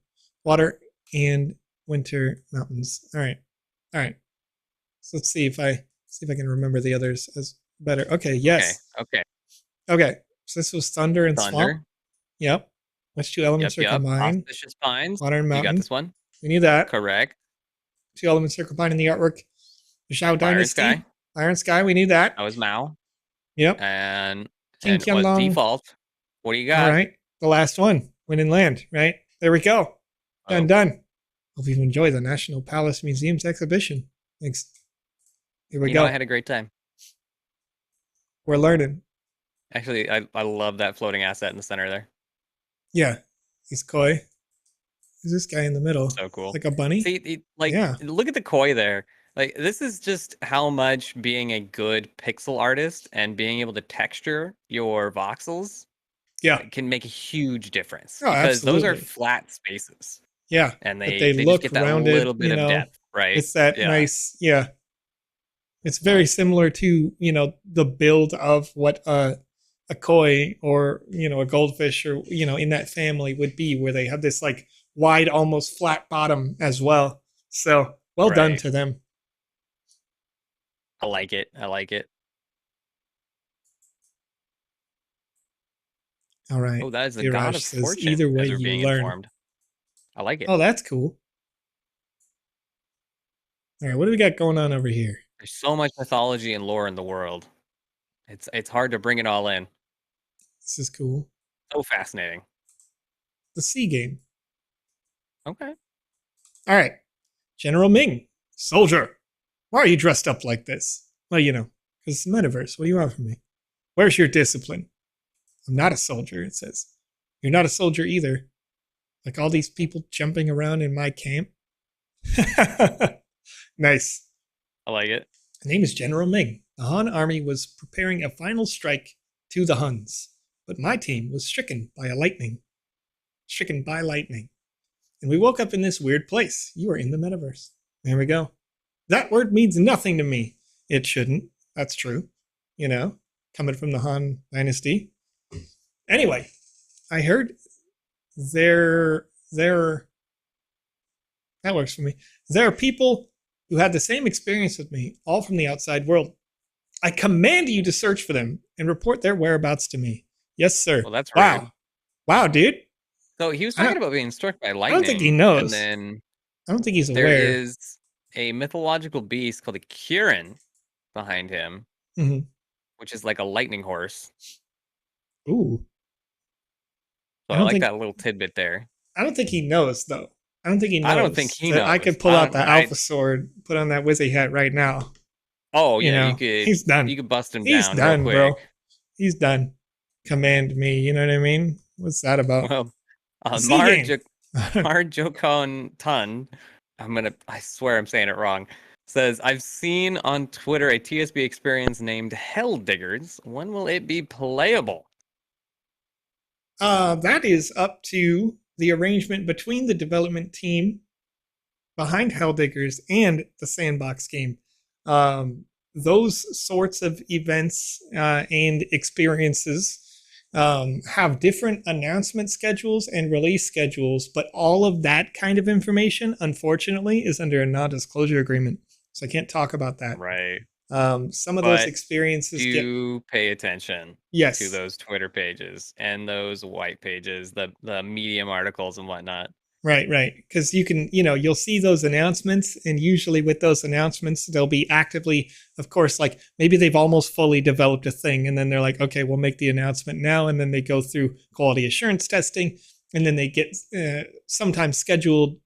Water and Winter Mountains. All right. So let's see if I can remember the others as better. Okay. Yes. Okay. So this was Thunder and Swamp. Yep. Which two elements are combined? Auspicious Pines. Water and Mountain. You got this one. We knew that. Correct. Two elements are combined in the artwork. The Zhao Dynasty. Fire and Sky. We knew that. That was Mao. Yep. And King Qianlong. Default. What do you got? All right. The last one. Wind and Land. Right. There we go. Done. Hope you enjoy the National Palace Museum's exhibition. Thanks. Here we go. I had a great time. We're learning. Actually, I love that floating asset in the center there. Yeah. He's koi. Who's this guy in the middle? So cool. Like a bunny? See, look at the koi there. Like, this is just how much being a good pixel artist and being able to texture your voxels can make a huge difference. Oh, because absolutely. those are flat spaces. Yeah. And they just look get that rounded, little bit of depth, right? It's that nice, It's very similar to, the build of what a koi or, a goldfish or, in that family would be, where they have this like wide, almost flat bottom as well. So well done to them. I like it. All right. Oh, that is the God of Fortune. Either way you learn. Informed. I like it. Oh, that's cool. All right, what do we got going on over here? There's so much mythology and lore in the world. It's hard to bring it all in. This is cool. So fascinating. The Sea game. Okay. All right. General Ming, soldier. Why are you dressed up like this? Well, because it's the metaverse. What do you want from me? Where's your discipline? I'm not a soldier, it says. You're not a soldier either. Like all these people jumping around in my camp. Nice. I like it. The name is General Ming. The Han army was preparing a final strike to the Huns, but my team was stricken by lightning. And we woke up in this weird place. You are in the metaverse. There we go. That word means nothing to me. It shouldn't. That's true. Coming from the Han dynasty. Anyway, I heard there there that works for me. There are people who had the same experience with me, all from the outside world. I command you to search for them and report their whereabouts to me. Yes, sir. Well, that's rude. Wow. Wow, dude. So he was I talking don't about being struck by I don't think he lightning, and knows. then I don't think he's there aware. is a mythological beast called a Kirin behind him, Mm-hmm. which is like a lightning horse. Ooh. So I I don't like think that little tidbit there. I don't think he knows though. I don't think he I don't think knows he that I knows. could pull I out don't. the I. alpha sword, put on that wizzy hat right now. Oh You yeah, know, he's you done. could bust him He's down real done, bro. quick. He's done. Command me. You know what I mean? What's that about? Well, Z game. Marjokon Ton, I swear I'm saying it wrong, says, I've seen on Twitter a TSB experience named Hell Diggers. When will it be playable? That is up to the arrangement between the development team behind Helldiggers and the Sandbox game. Those sorts of events and experiences have different announcement schedules and release schedules, but all of that kind of information, unfortunately, is under a non-disclosure agreement. So I can't talk about that. Right. Some of those But experiences do pay attention to yes, those Twitter pages and those white pages, the Medium articles and whatnot. right. Because you can, you'll see those announcements, and usually with those announcements, they'll be actively, of course, like maybe they've almost fully developed a thing, and then they're like, okay, we'll make the announcement now, and then they go through quality assurance testing, and then they get sometimes scheduled,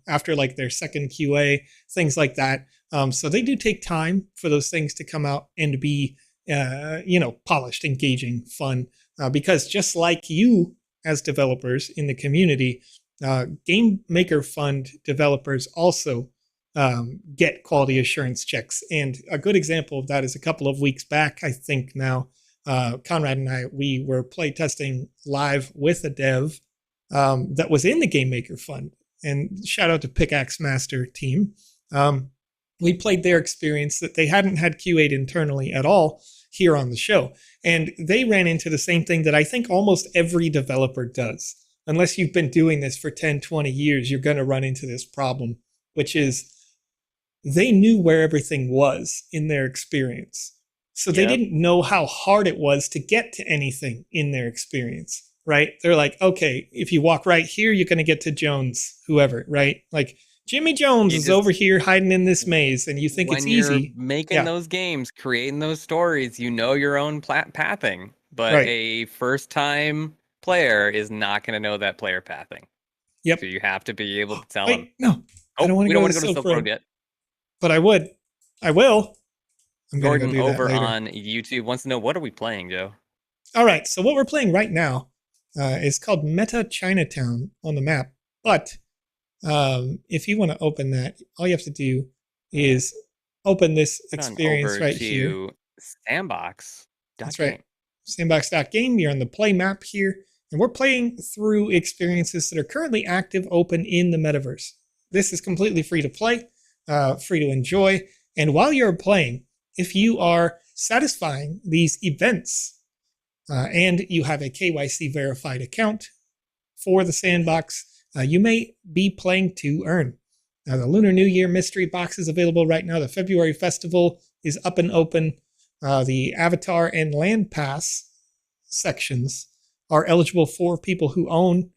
after like their second QA, things like that. So they do take time for those things to come out and be, polished, engaging, fun, because just like you as developers in the community, Game Maker Fund developers also get quality assurance checks. And a good example of that is a couple of weeks back, I think now, Conrad and I, we were play testing live with a dev that was in the Game Maker Fund. And shout out to Pickaxe Master team. We played their experience that they hadn't had QA'd internally at all here on the show. And they ran into the same thing that I think almost every developer does. Unless you've been doing this for 10, 20 years, you're going to run into this problem, which is they knew where everything was in their experience. So they didn't know how hard it was to get to anything in their experience, right? They're like, okay, if you walk right here, you're going to get to Jones, whoever, right? Like Jimmy Jones is over here hiding in this maze, and you think it's easy. When you're making those games, creating those stories, you know your own pathing. But a first-time player is not going to know that player pathing. Yep. So you have to be able to tell them. No, I don't want to go to Silk Road yet. But I would. I will. I'm Gordon go do over that later. on YouTube wants to know, what are we playing, Joe? All right. So what we're playing right now is called Meta Chinatown on the map. But if you want to open that, all you have to do is open this experience right here. Sandbox. That's right. Sandbox.game. You're on the play map here. And we're playing through experiences that are currently active, open in the metaverse. This is completely free to play, free to enjoy. And while you're playing, if you are satisfying these events and you have a KYC verified account for the Sandbox, you may be playing to earn. Now, the Lunar New Year mystery box is available right now. The February Festival is up and open. The Avatar and Land Pass sections are eligible for people who own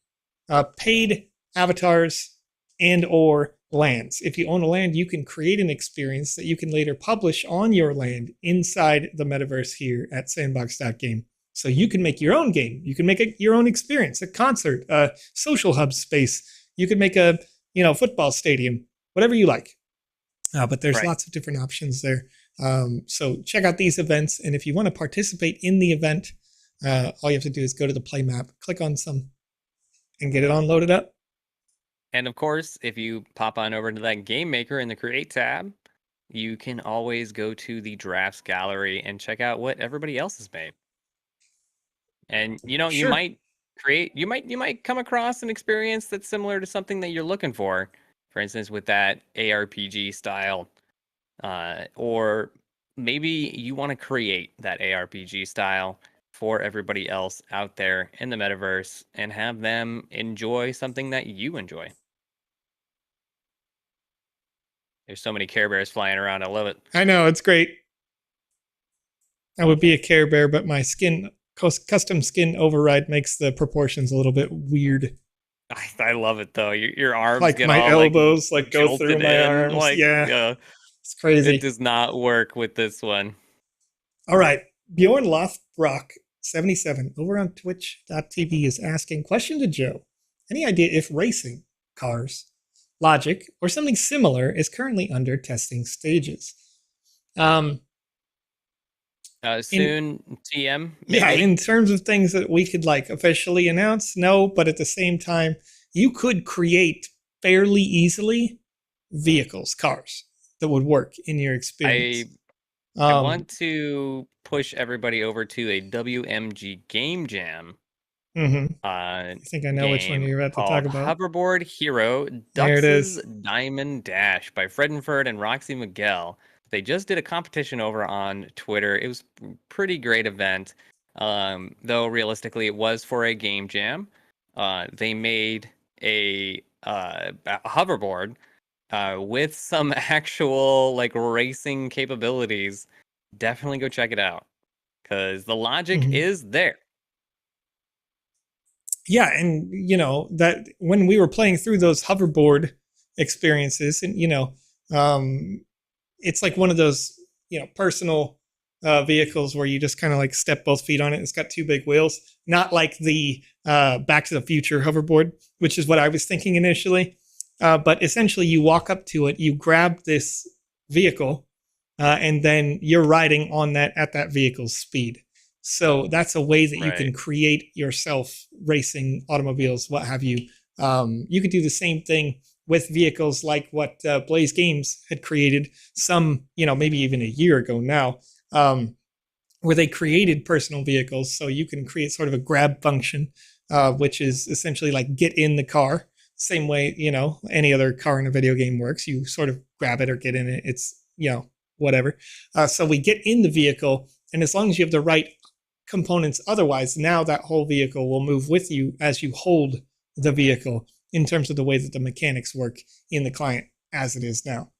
paid avatars and or lands. If you own a land, you can create an experience that you can later publish on your land inside the metaverse here at sandbox.game. So you can make your own game. You can make your own experience, a concert, a social hub space. You can make a football stadium, whatever you like. But there's lots of different options there. So check out these events. And if you want to participate in the event, all you have to do is go to the play map, click on some, and get it on loaded up. And of course, if you pop on over to that Game Maker in the Create tab, you can always go to the Drafts Gallery and check out what everybody else has made. And you might come across an experience that's similar to something that you're looking for. For instance, with that ARPG style, or maybe you want to create that ARPG style for everybody else out there in the metaverse and have them enjoy something that you enjoy. There's so many Care Bears flying around. I love it. I know, it's great. I would be a Care Bear, but my custom skin override makes the proportions a little bit weird. I love it though. Your arms Like get my all elbows like go through jolted my in. arms. Like, Yeah, it's crazy. It does not work with this one. All right. Bjorn Lothbrock 77 over on twitch.tv is asking, question to Joe. Any idea if racing, cars, logic, or something similar is currently under testing stages? Soon, TM. Maybe? Yeah, in terms of things that we could like officially announce, no, but at the same time, you could create fairly easily vehicles, cars that would work in your experience. I want to push everybody over to a WMG Game Jam. I think I know which one you're about to talk about. Hoverboard Hero Dux's Diamond Dash by Fredenford and Roxy Miguel. They just did a competition over on Twitter. It was a pretty great event, though realistically it was for a game jam. They made a hoverboard with some actual like racing capabilities. Definitely go check it out because the logic is there. Yeah, and you know that when we were playing through those hoverboard experiences, and it's like one of those personal vehicles where you just kind of like step both feet on it. It's got two big wheels, not like the Back to the Future hoverboard, which is what I was thinking initially. But essentially, you walk up to it, you grab this vehicle, and then you're riding on that at that vehicle's speed. So that's a way that you can create yourself racing automobiles, what have you. You could do the same thing with vehicles like what Blaze Games had created some, maybe even a year ago now, where they created personal vehicles. So you can create sort of a grab function, which is essentially like get in the car. Same way, any other car in a video game works. You sort of grab it or get in it. It's, whatever. So we get in the vehicle, and as long as you have the right components otherwise, now that whole vehicle will move with you as you hold the vehicle in terms of the way that the mechanics work in the client as it is now.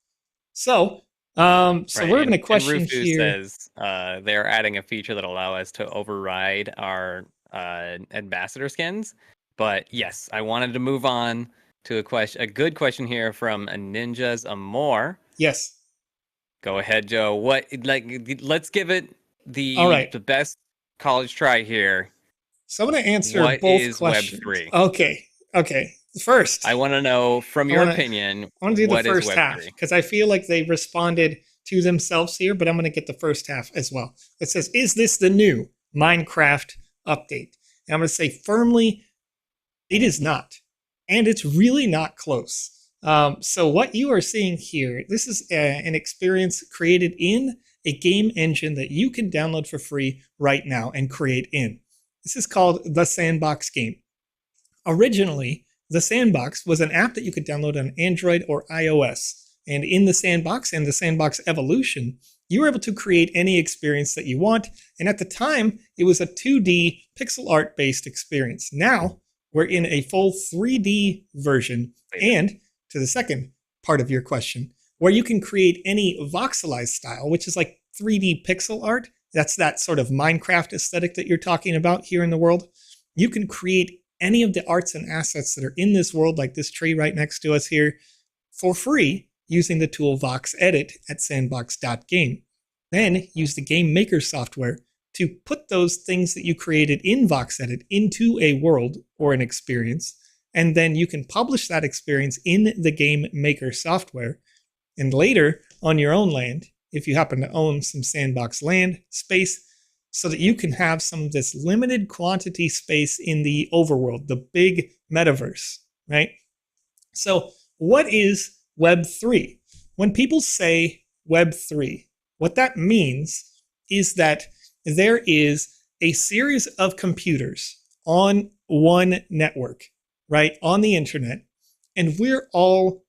So we're going to question here. Says they're adding a feature that allow us to override our ambassador skins. But yes, I wanted to move on to a good question here from Ninjas Amor. Yes. Go ahead, Joe. Let's give it the best college try here. So I'm going to answer both questions. Web3? Okay. First, I want to know from your opinion. I want to do the first half because I feel like they responded to themselves here, but I'm going to get the first half as well. It says, is this the new Minecraft update? And I'm going to say firmly, it is not. And it's really not close. So what you are seeing here, this is an experience created in a game engine that you can download for free right now and create in. This is called the Sandbox Game. Originally, the Sandbox was an app that you could download on Android or iOS. And in the Sandbox and the Sandbox Evolution, you were able to create any experience that you want. And at the time, it was a 2D pixel art based experience. Now, we're in a full 3D version. And to the second part of your question, where you can create any voxelized style, which is like 3D pixel art. That's that sort of Minecraft aesthetic that you're talking about here in the world. You can create any of the arts and assets that are in this world, like this tree right next to us here, for free using the tool VoxEdit at sandbox.game. Then use the Game Maker software to put those things that you created in VoxEdit into a world or an experience. And then you can publish that experience in the Game Maker software. And later, on your own land, if you happen to own some Sandbox land space, so that you can have some of this limited quantity space in the overworld, the big metaverse, right? So what is Web3? When people say Web3, what that means is that there is a series of computers on one network, right, on the internet, and we're all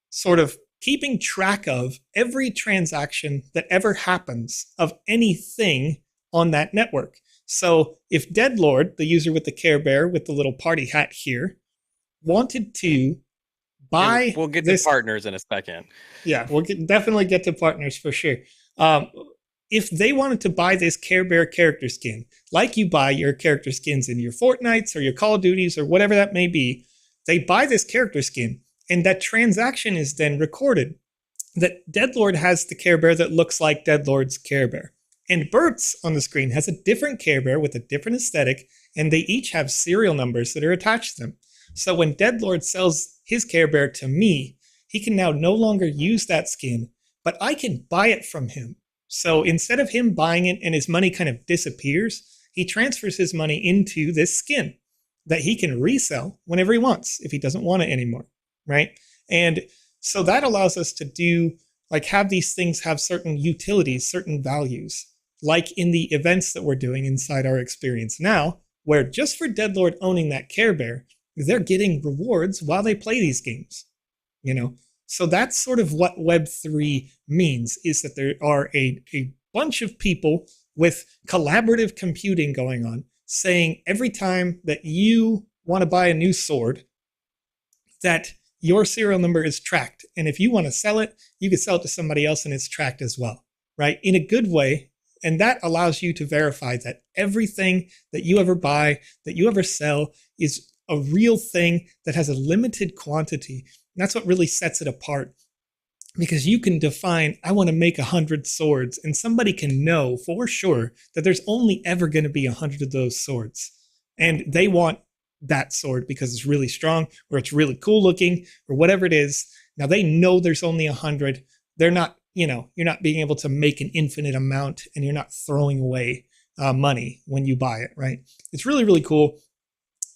sort of keeping track of every transaction that ever happens of anything on that network. So if Deadlord, the user with the Care Bear with the little party hat here, wanted to buy We'll get to this, partners in a second. yeah, definitely get to partners for sure. Um, if they wanted to buy this Care Bear character skin, like you buy your character skins in your Fortnites or your Call of Duties or whatever that may be, they buy this character skin, and that transaction is then recorded. That Deadlord has the Care Bear that looks like Deadlord's Care Bear. And Bert's on the screen has a different Care Bear with a different aesthetic, and they each have serial numbers that are attached to them. So when Deadlord sells his Care Bear to me, he can now no longer use that skin, but I can buy it from him. So instead of him buying it and his money kind of disappears, he transfers his money into this skin that he can resell whenever he wants if he doesn't want it anymore, right? And so that allows us to do, like, have these things have certain utilities, certain values, like in the events that we're doing inside our experience now, where just for Deadlord owning that Care Bear, they're getting rewards while they play these games, you know? So that's sort of what Web3 means, is that there are a bunch of people with collaborative computing going on, saying every time that you want to buy a new sword, that your serial number is tracked. And if you want to sell it, you can sell it to somebody else and it's tracked as well, right? In a good way. And that allows you to verify that everything that you ever buy, that you ever sell, is a real thing that has a limited quantity. And that's what really sets it apart. Because you can define, I want to make 100 swords, and somebody can know for sure that there's only ever going to be 100 of those swords. And they want that sword because it's really strong, or it's really cool looking, or whatever it is. Now they know there's only 100. They're not, you're not being able to make an infinite amount, and you're not throwing away money when you buy it, right? It's really, really cool.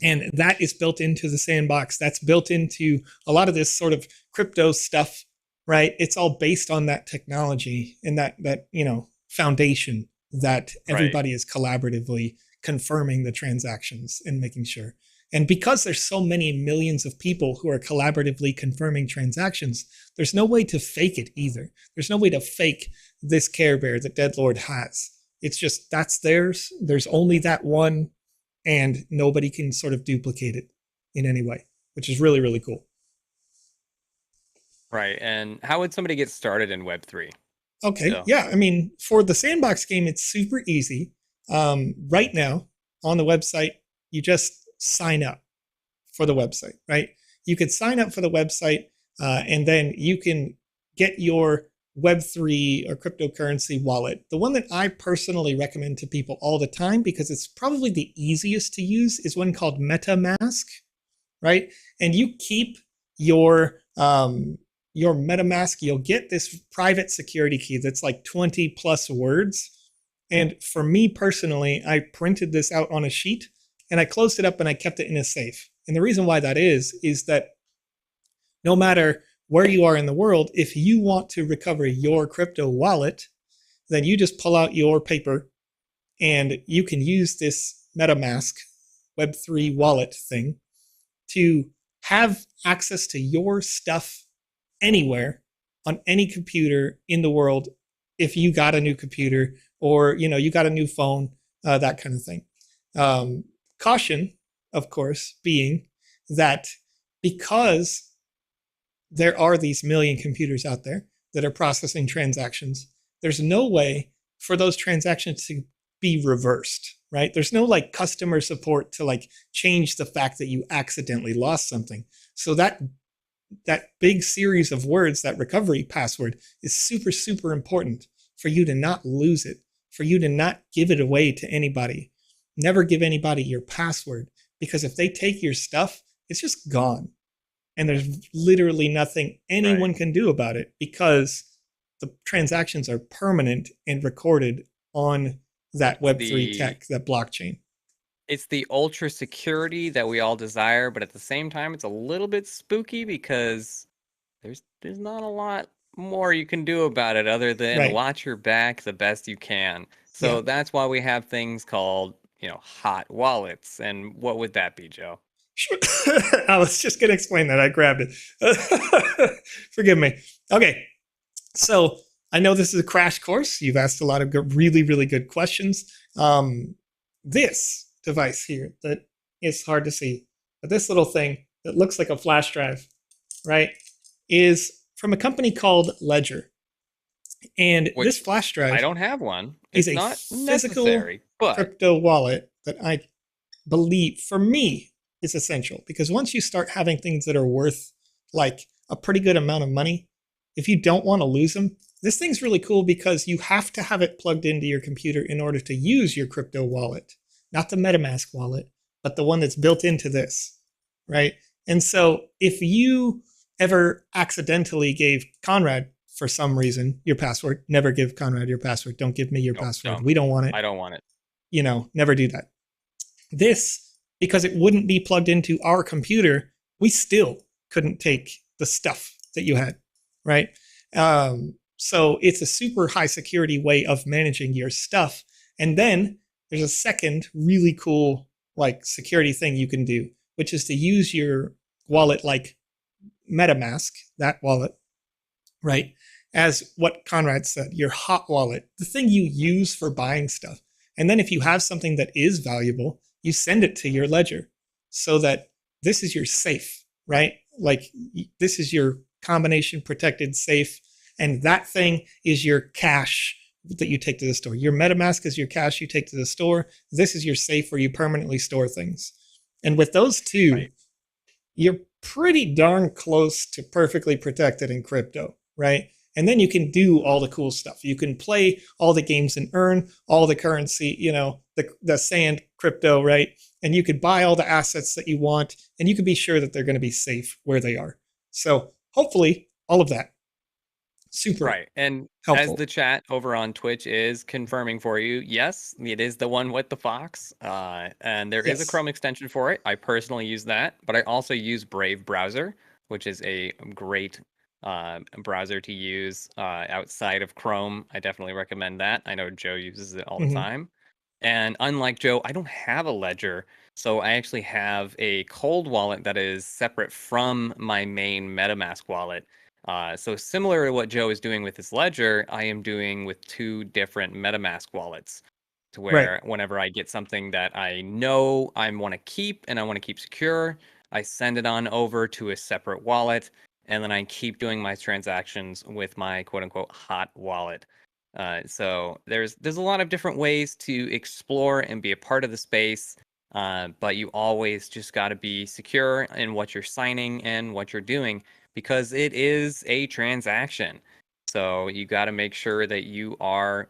And that is built into the sandbox. That's built into a lot of this sort of crypto stuff, right? It's all based on that technology and that foundation that everybody is collaboratively confirming the transactions and making sure. And because there's so many millions of people who are collaboratively confirming transactions, there's no way to fake it either. There's no way to fake this Care Bear that Deadlord has. It's just, that's theirs. There's only that one, and nobody can sort of duplicate it in any way, which is really, really cool. Right. And how would somebody get started in Web3? Okay. So. Yeah. I mean, for the Sandbox game, it's super easy. Right now on the website, you just sign up for the website, right? You could sign up for the website, and then you can get your Web3 or cryptocurrency wallet. The one that I personally recommend to people all the time, because it's probably the easiest to use, is one called MetaMask, right? And you keep your MetaMask, you'll get this private security key that's like 20 plus words. And for me personally, I printed this out on a sheet and I closed it up and I kept it in a safe. And the reason why that is that no matter where you are in the world, if you want to recover your crypto wallet, then you just pull out your paper and you can use this MetaMask Web3 wallet thing to have access to your stuff anywhere on any computer in the world. If you got a new computer or, you got a new phone, that kind of thing. Caution, of course, being that because there are these million computers out there that are processing transactions, there's no way for those transactions to be reversed, right? There's no like customer support to like change the fact that you accidentally lost something. So that big series of words, that recovery password, is super, super important for you to not lose it, for you to not give it away to anybody. Never give anybody your password, because if they take your stuff, it's just gone. And there's literally nothing anyone can do about it, because the transactions are permanent and recorded on that Web3 tech, that blockchain. It's the ultra security that we all desire, but at the same time, it's a little bit spooky because there's not a lot more you can do about it other than watch your back the best you can. So that's why we have things called, hot wallets. And what would that be, Joe? Sure. I was just going to explain that. I grabbed it. Forgive me. Okay. So I know this is a crash course. You've asked a lot of really, really good questions. this device here that is hard to see, but this little thing that looks like a flash drive, right, is from a company called Ledger. And Which this flash drive I don't have one. is It's a not physical necessary, but crypto wallet that I believe, for me, is essential. Because once you start having things that are worth like a pretty good amount of money, if you don't want to lose them, this thing's really cool because you have to have it plugged into your computer in order to use your crypto wallet. Not the MetaMask wallet, but the one that's built into this, right? And so if you ever accidentally gave Conrad, for some reason, your password, never give Conrad your password. Don't give me your password. don't. We don't want it. I don't want it. Never do that. This, because it wouldn't be plugged into our computer, we still couldn't take the stuff that you had, right? So it's a super high security way of managing your stuff. And then there's a second really cool like security thing you can do, which is to use your wallet like MetaMask, that wallet, right, as what Conrad said, your hot wallet, the thing you use for buying stuff. And then if you have something that is valuable, you send it to your ledger so that this is your safe, right? Like this is your combination protected safe. And that thing is your cash that you take to the store. Your MetaMask is your cash you take to the store. This is your safe where you permanently store things. And with those two, right, you're pretty darn close to perfectly protected in crypto, right? And then you can do all the cool stuff. You can play all the games and earn all the currency, the sand crypto, right? And you could buy all the assets that you want, and you can be sure that they're going to be safe where they are. So hopefully all of that. Super right. And helpful. as the chat over on Twitch is confirming for you, yes, it is the one with the Fox. And there is a Chrome extension for it. I personally use that, but I also use Brave browser, which is a great browser to use outside of Chrome. I definitely recommend that. I know Joe uses it all the time. And unlike Joe, I don't have a ledger. So I actually have a cold wallet that is separate from my main MetaMask wallet. So similar to what Joe is doing with his ledger, I am doing with two different MetaMask wallets, to where whenever I get something that I know I want to keep and I want to keep secure, I send it on over to a separate wallet, and then I keep doing my transactions with my quote unquote hot wallet. So there's a lot of different ways to explore and be a part of the space, but you always just got to be secure in what you're signing and what you're doing, because it is a transaction. So you got to make sure that you are,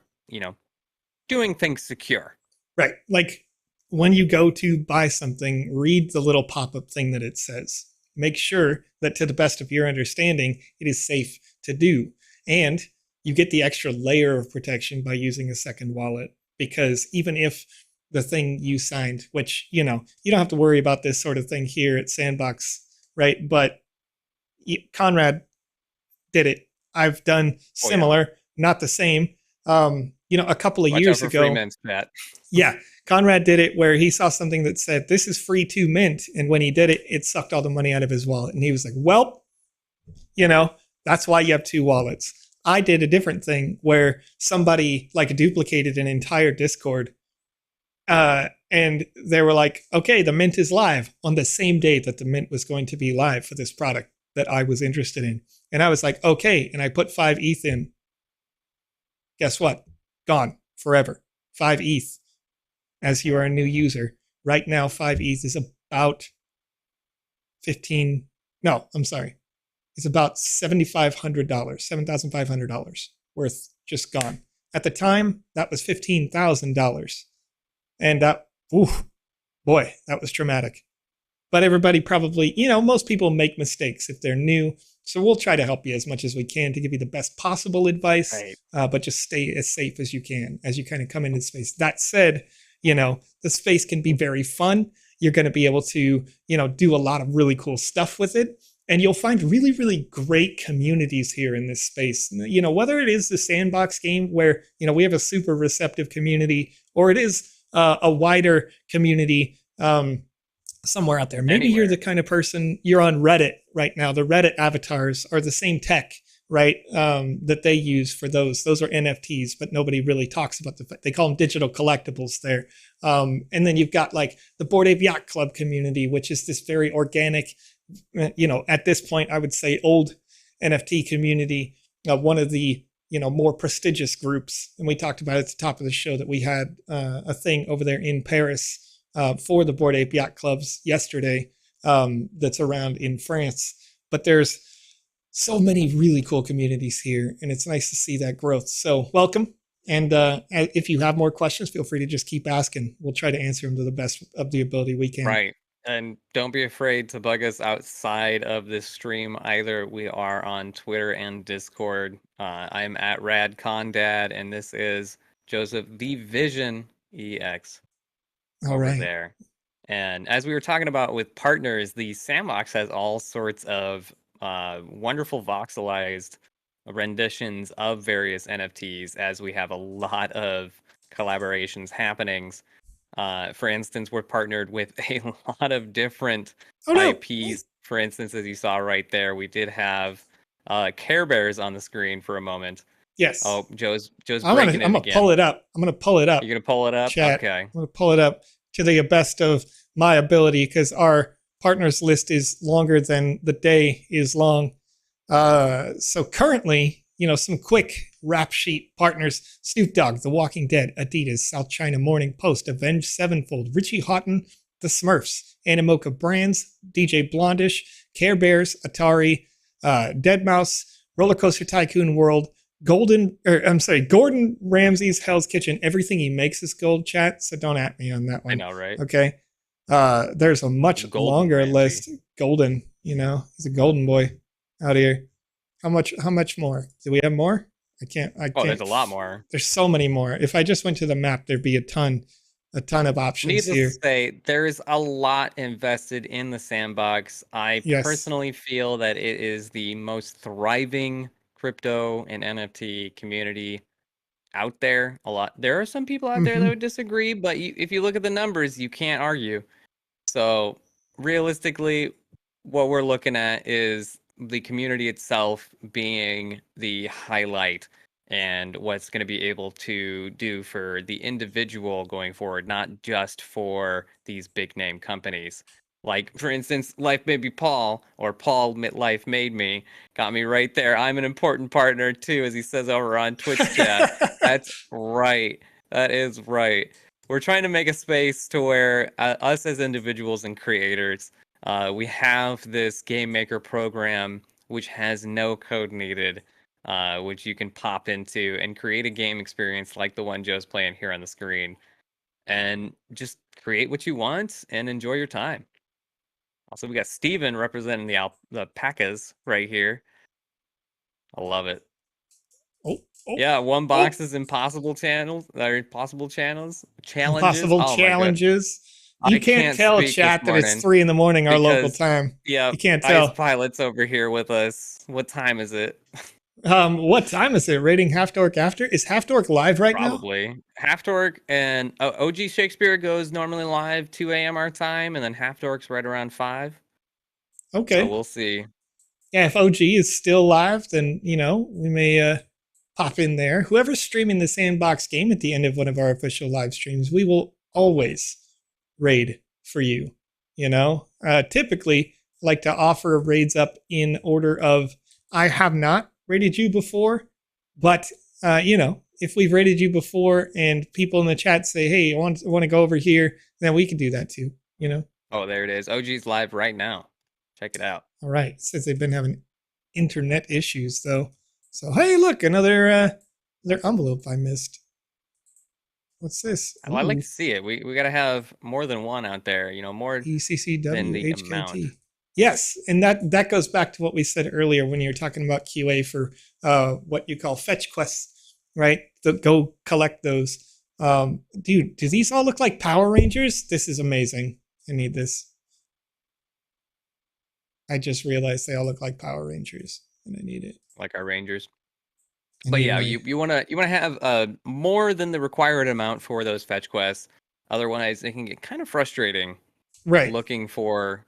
doing things secure. Right. Like when you go to buy something, read the little pop-up thing that it says. Make sure that to the best of your understanding, it is safe to do. And you get the extra layer of protection by using a second wallet, because even if the thing you signed, which, you don't have to worry about this sort of thing here at Sandbox, right? But Conrad did it. I've done similar, not the same. A couple of years ago. Yeah, Conrad did it where he saw something that said, this is free to mint. And when he did it, it sucked all the money out of his wallet. And he was like, well, that's why you have two wallets. I did a different thing where somebody like duplicated an entire Discord. And they were like, okay, the mint is live on the same day that the mint was going to be live for this product that I was interested in. And I was like, okay. And I put 5 ETH in. Guess what? Gone forever. 5 ETH as you are a new user. Right now, 5 ETH is about it's about $7,500, $7,500 worth just gone. At the time, that was $15,000. And that was traumatic. But everybody probably, most people make mistakes if they're new. So we'll try to help you as much as we can to give you the best possible advice, but just stay as safe as you can as you kind of come into space. That said, the space can be very fun. You're going to be able to, do a lot of really cool stuff with it. And you'll find really, really great communities here in this space. Whether it is the Sandbox game where, we have a super receptive community, or it is a wider community somewhere out there. Maybe you're the kind of person, you're on Reddit right now. The Reddit avatars are the same tech, right? That they use for those. Those are NFTs, but nobody really talks about they call them digital collectibles there. And then you've got like the Bored Ape Yacht Club community, which is this very organic, at this point, I would say old NFT community, one of the more prestigious groups. And we talked about at the top of the show that we had a thing over there in Paris for the Bored Ape Yacht Clubs yesterday, that's around in France. But there's so many really cool communities here, and it's nice to see that growth. So welcome. And if you have more questions, feel free to just keep asking. We'll try to answer them to the best of the ability we can. Right. And don't be afraid to bug us outside of this stream either. We are on Twitter and Discord. I'm at RadCondad, and this is Joseph the Vision EX over there. And as we were talking about with partners, the Sandbox has all sorts of wonderful voxelized renditions of various NFTs, as we have a lot of collaborations happenings. For instance, we're partnered with a lot of different IPs. For instance, as you saw right there, we did have Care Bears on the screen for a moment. Yes. Oh, Joe's breaking it again. I'm gonna pull it up. You're gonna pull it up? Chat. Okay. I'm gonna pull it up to the best of my ability, because our partners list is longer than the day is long. So currently, some quick rap sheet partners: Snoop Dogg, The Walking Dead, Adidas, South China Morning Post, Avenged Sevenfold, Richie Houghton, The Smurfs, Animoca Brands, DJ Blondish, Care Bears, Atari, Deadmau5, Roller Coaster Tycoon World, Gordon Ramsay's Hell's Kitchen. Everything he makes is gold, chat, so don't at me on that one. I know, right? Okay. There's a much longer list. Golden, he's a golden boy out here. How much more? Do we have more? I can't. There's a lot more. There's so many more. If I just went to the map, there'd be a ton of options. Needless here. to say, there is a lot invested in the Sandbox. I personally feel that it is the most thriving crypto and NFT community out there. There are some people out there that would disagree, but if you look at the numbers, you can't argue. So realistically, what we're looking at is the community itself being the highlight, and what's going to be able to do for the individual going forward, not just for these big name companies. Like, for instance, Life Made Me Paul, or Paul Life Made Me, got me right there. I'm an important partner too, as he says over on Twitch chat. That's right. That is right. We're trying to make a space to where us as individuals and creators, we have this Game Maker program, which has no code needed, which you can pop into and create a game experience like the one Joe's playing here on the screen, and just create what you want and enjoy your time. Also, we got Steven representing the Packers right here. I love it. Yeah, one box is impossible channels. Or possible channels. Challenges. Impossible challenges. You can't tell chat that it's 3 a.m. our local time. Yeah, you can't tell. Ice Pilot's over here with us. What time is it? What time is it? Rating Half Dork after? Is Half Dork live right now? Probably. Half Dork and OG Shakespeare goes normally live 2 a.m. our time, and then Half Dork's right around 5. Okay. So we'll see. Yeah, if OG is still live, then we may pop in there. Whoever's streaming the Sandbox game at the end of one of our official live streams, we will always raid for you. Typically like to offer raids up in order of, I have not rated you before, but if we've rated you before and people in the chat say, hey, I want to go over here, then we can do that too. Oh, there it is. OG's live right now. Check it out. All right. It says they've been having internet issues though. So hey, look, another envelope I missed. What's this? Well, I like to see it. We got to have more than one out there, more ECCW than the HKT. amount. Yes, and that goes back to what we said earlier when you were talking about QA for what you call fetch quests, right? Go collect those. Dude, do these all look like Power Rangers? This is amazing. I need this. I just realized they all look like Power Rangers, and I need it. Like our Rangers. But yeah, you wanna have more than the required amount for those fetch quests. Otherwise, it can get kind of frustrating. Right. Looking for,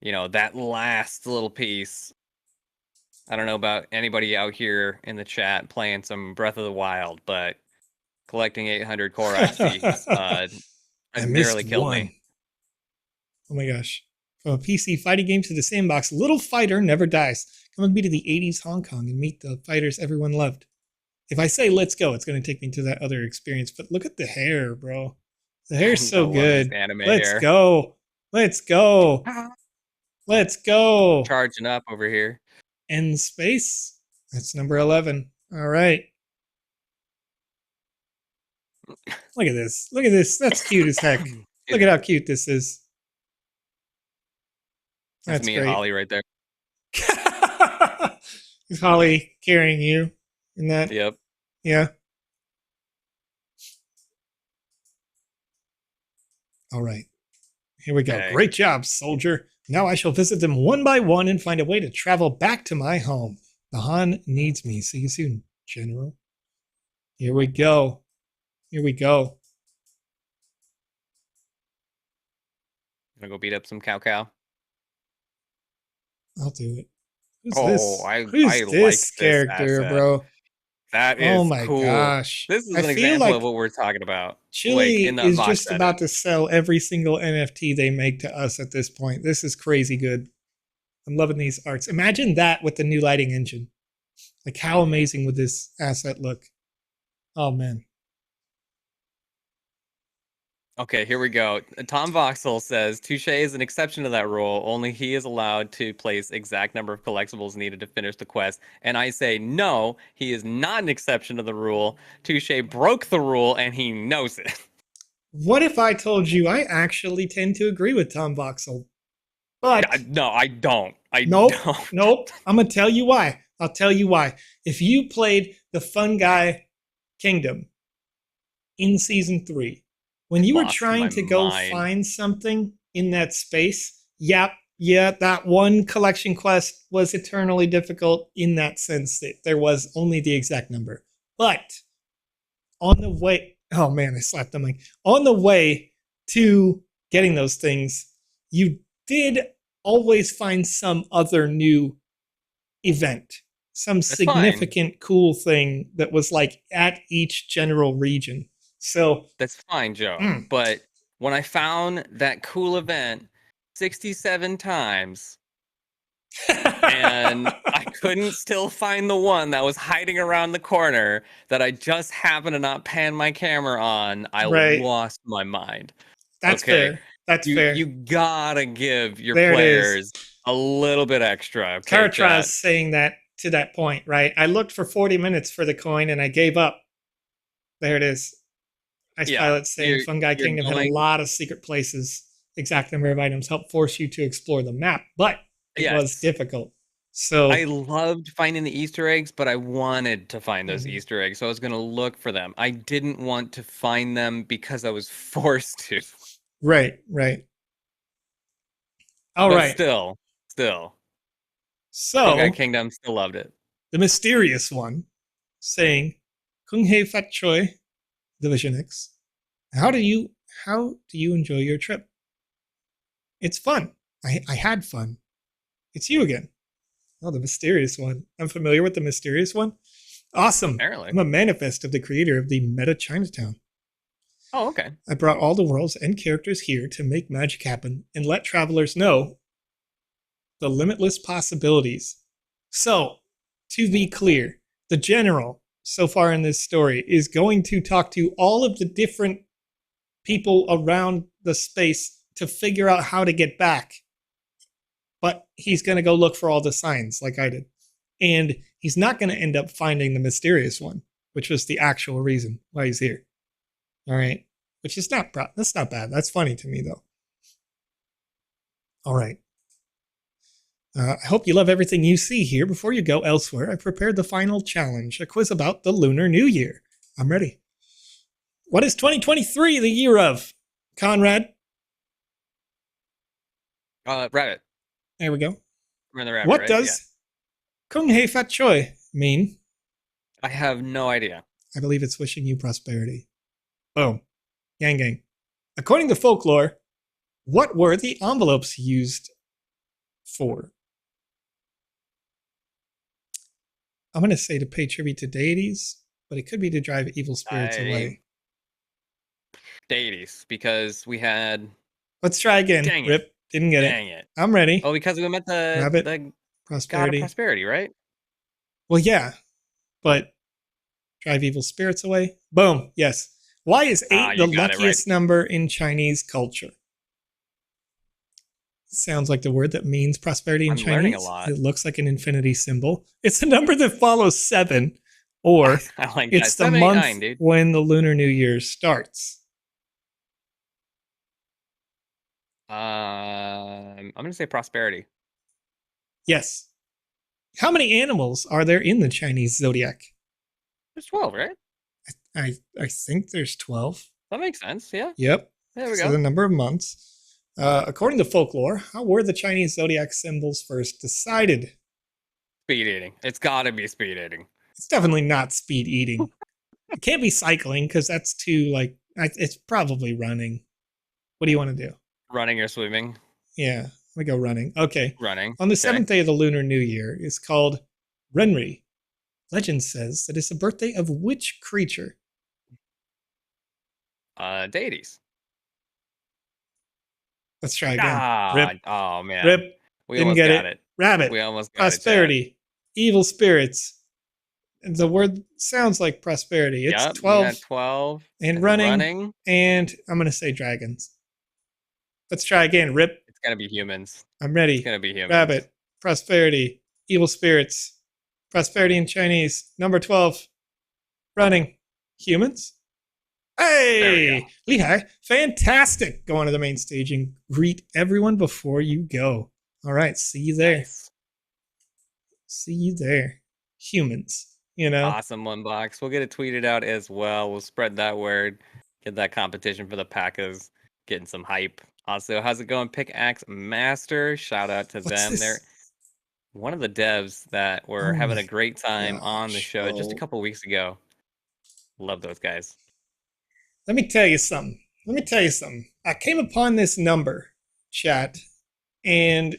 that last little piece. I don't know about anybody out here in the chat playing some Breath of the Wild, but collecting 800 Korok seeds I nearly missed killed one. me. Oh my gosh. From a PC fighting game to the sandbox, Little Fighter Never Dies. Come with me to the 80s Hong Kong and meet the fighters everyone loved. If I say let's go, it's going to take me to that other experience. But look at the hair, bro. The hair's I so love this good. anime Let's hair. go. Let's go. Let's go. Charging up over here. End space. That's number 11. All right. Look at this. Look at this. That's cute as heck. Look at how cute this is. That's me great. and Holly right there. Is Holly carrying you in that? Yep. Yeah. All right. Here we go. Okay. Great job, soldier. Now I shall visit them one by one and find a way to travel back to my home. The Han needs me. See you soon, General. Here we go. Here we go. Gonna go beat up some cow. I'll do it. Who's Oh, this? I Who's this like character, this bro? That is Oh my cool. gosh. This is I an feel example like of what we're talking about. Chile in the is Vox just edit. about to sell every single NFT they make to us at this point. This is crazy good. I'm loving these arts. Imagine that with the new lighting engine. Like, how amazing would this asset look? Oh, man. Okay, here we go. Tom Voxel says, Touche is an exception to that rule. Only he is allowed to place exact number of collectibles needed to finish the quest. And I say, no, he is not an exception to the rule. Touche broke the rule and he knows it. What if I told you I actually tend to agree with Tom Voxel? But no, I don't. Nope. don't. Nope. I'm going to tell you why. I'll tell you why. If you played the Fun Guy Kingdom in season 3, when you were trying to go find something in that space, yeah, that one collection quest was eternally difficult in that sense that there was only the exact number. But on the way, oh man, I slapped the mic. On the way to getting those things, you did always find some other new event, some significant cool thing that was like at each general region. So that's fine, Joe. But when I found that cool event 67 times and I couldn't still find the one that was hiding around the corner that I just happened to not pan my camera on, I lost my mind. That's fair. That's fair. You gotta give your players a little bit extra. Okay, Karatraz saying that to that point, right? I looked for 40 minutes for the coin and I gave up. There it is. Ice Pilot saying Fun Guy Kingdom had a lot of secret places. Exact number of items help force you to explore the map, but it was difficult. So I loved finding the Easter eggs, but I wanted to find those Easter eggs, so I was going to look for them. I didn't want to find them because I was forced to. Right. All right. Still. So Fun Guy Kingdom still loved it. The mysterious one saying, Kung Hei Fat Choi, Division X, how do you enjoy your trip? It's fun. I had fun. It's you again. Oh, the mysterious one. I'm familiar with the mysterious one. Awesome. Apparently. I'm a manifest of the creator of the meta Chinatown. Oh, okay. I brought all the worlds and characters here to make magic happen and let travelers know the limitless possibilities. So, to be clear, the general so far in this story is going to talk to all of the different people around the space to figure out how to get back. But he's going to go look for all the signs like I did. And he's not going to end up finding the mysterious one, which was the actual reason why he's here. All right. Which is that's not bad. That's funny to me, though. All right. I hope you love everything you see here. Before you go elsewhere, I prepared the final challenge, a quiz about the Lunar New Year. I'm ready. What is 2023 the year of? Conrad? Rabbit. There we go. We're the rabbit, what right? does Kung Hei Fat Choi mean? I have no idea. I believe it's wishing you prosperity. Boom. Yang gang. According to folklore, what were the envelopes used for? I'm going to say to pay tribute to deities, but it could be to drive evil spirits away. Deities, because we had. Let's try again. Dang it. Rip. Didn't get Dang it. it. I'm ready. Oh, because we meant the Rabbit. god of Prosperity. prosperity, right? Well, yeah, but drive evil spirits away. Boom. Yes. Why is 8 the luckiest number in Chinese culture? Sounds like the word that means prosperity in Chinese. Learning a lot. It looks like an infinity symbol. It's the number that follows 7, or it's the 7, month 8, 9, when the Lunar New Year starts. I'm going to say prosperity. Yes. How many animals are there in the Chinese zodiac? There's 12, right? I think there's 12. That makes sense, yeah. Yep. There we so go. The number of months. According to folklore, how were the Chinese zodiac symbols first decided? Speed eating. It's got to be speed eating. It's definitely not speed eating. It can't be cycling because that's too, like, it's probably running. What do you want to do? Running or swimming? Yeah, we go running. Okay. Running. On the 7th day of the Lunar New Year is called Renri. Legend says that it's the birthday of which creature? Deities. Let's try again. Rip. Oh, man. Rip. We Didn't get it. Rabbit. We almost got prosperity. Evil spirits. And the word sounds like prosperity. It's 12. 12. And running. And I'm going to say dragons. Let's try again. Rip. It's going to be humans. I'm ready. It's going to be humans. Rabbit. Prosperity. Evil spirits. Prosperity in Chinese. Number 12. Running. Humans. Hey, Lehigh. Fantastic. Go on to the main stage and greet everyone before you go. All right. See you there. Nice. See you there. Humans, you know. Awesome, one box. We'll get it tweeted out as well. We'll spread that word. Get that competition for the Packers. Getting some hype. Also, how's it going? Pickaxe Master. Shout out to them. They're one of the devs that were having a great time on the show just a couple weeks ago. Love those guys. Let me tell you something. I came upon this number, chat, and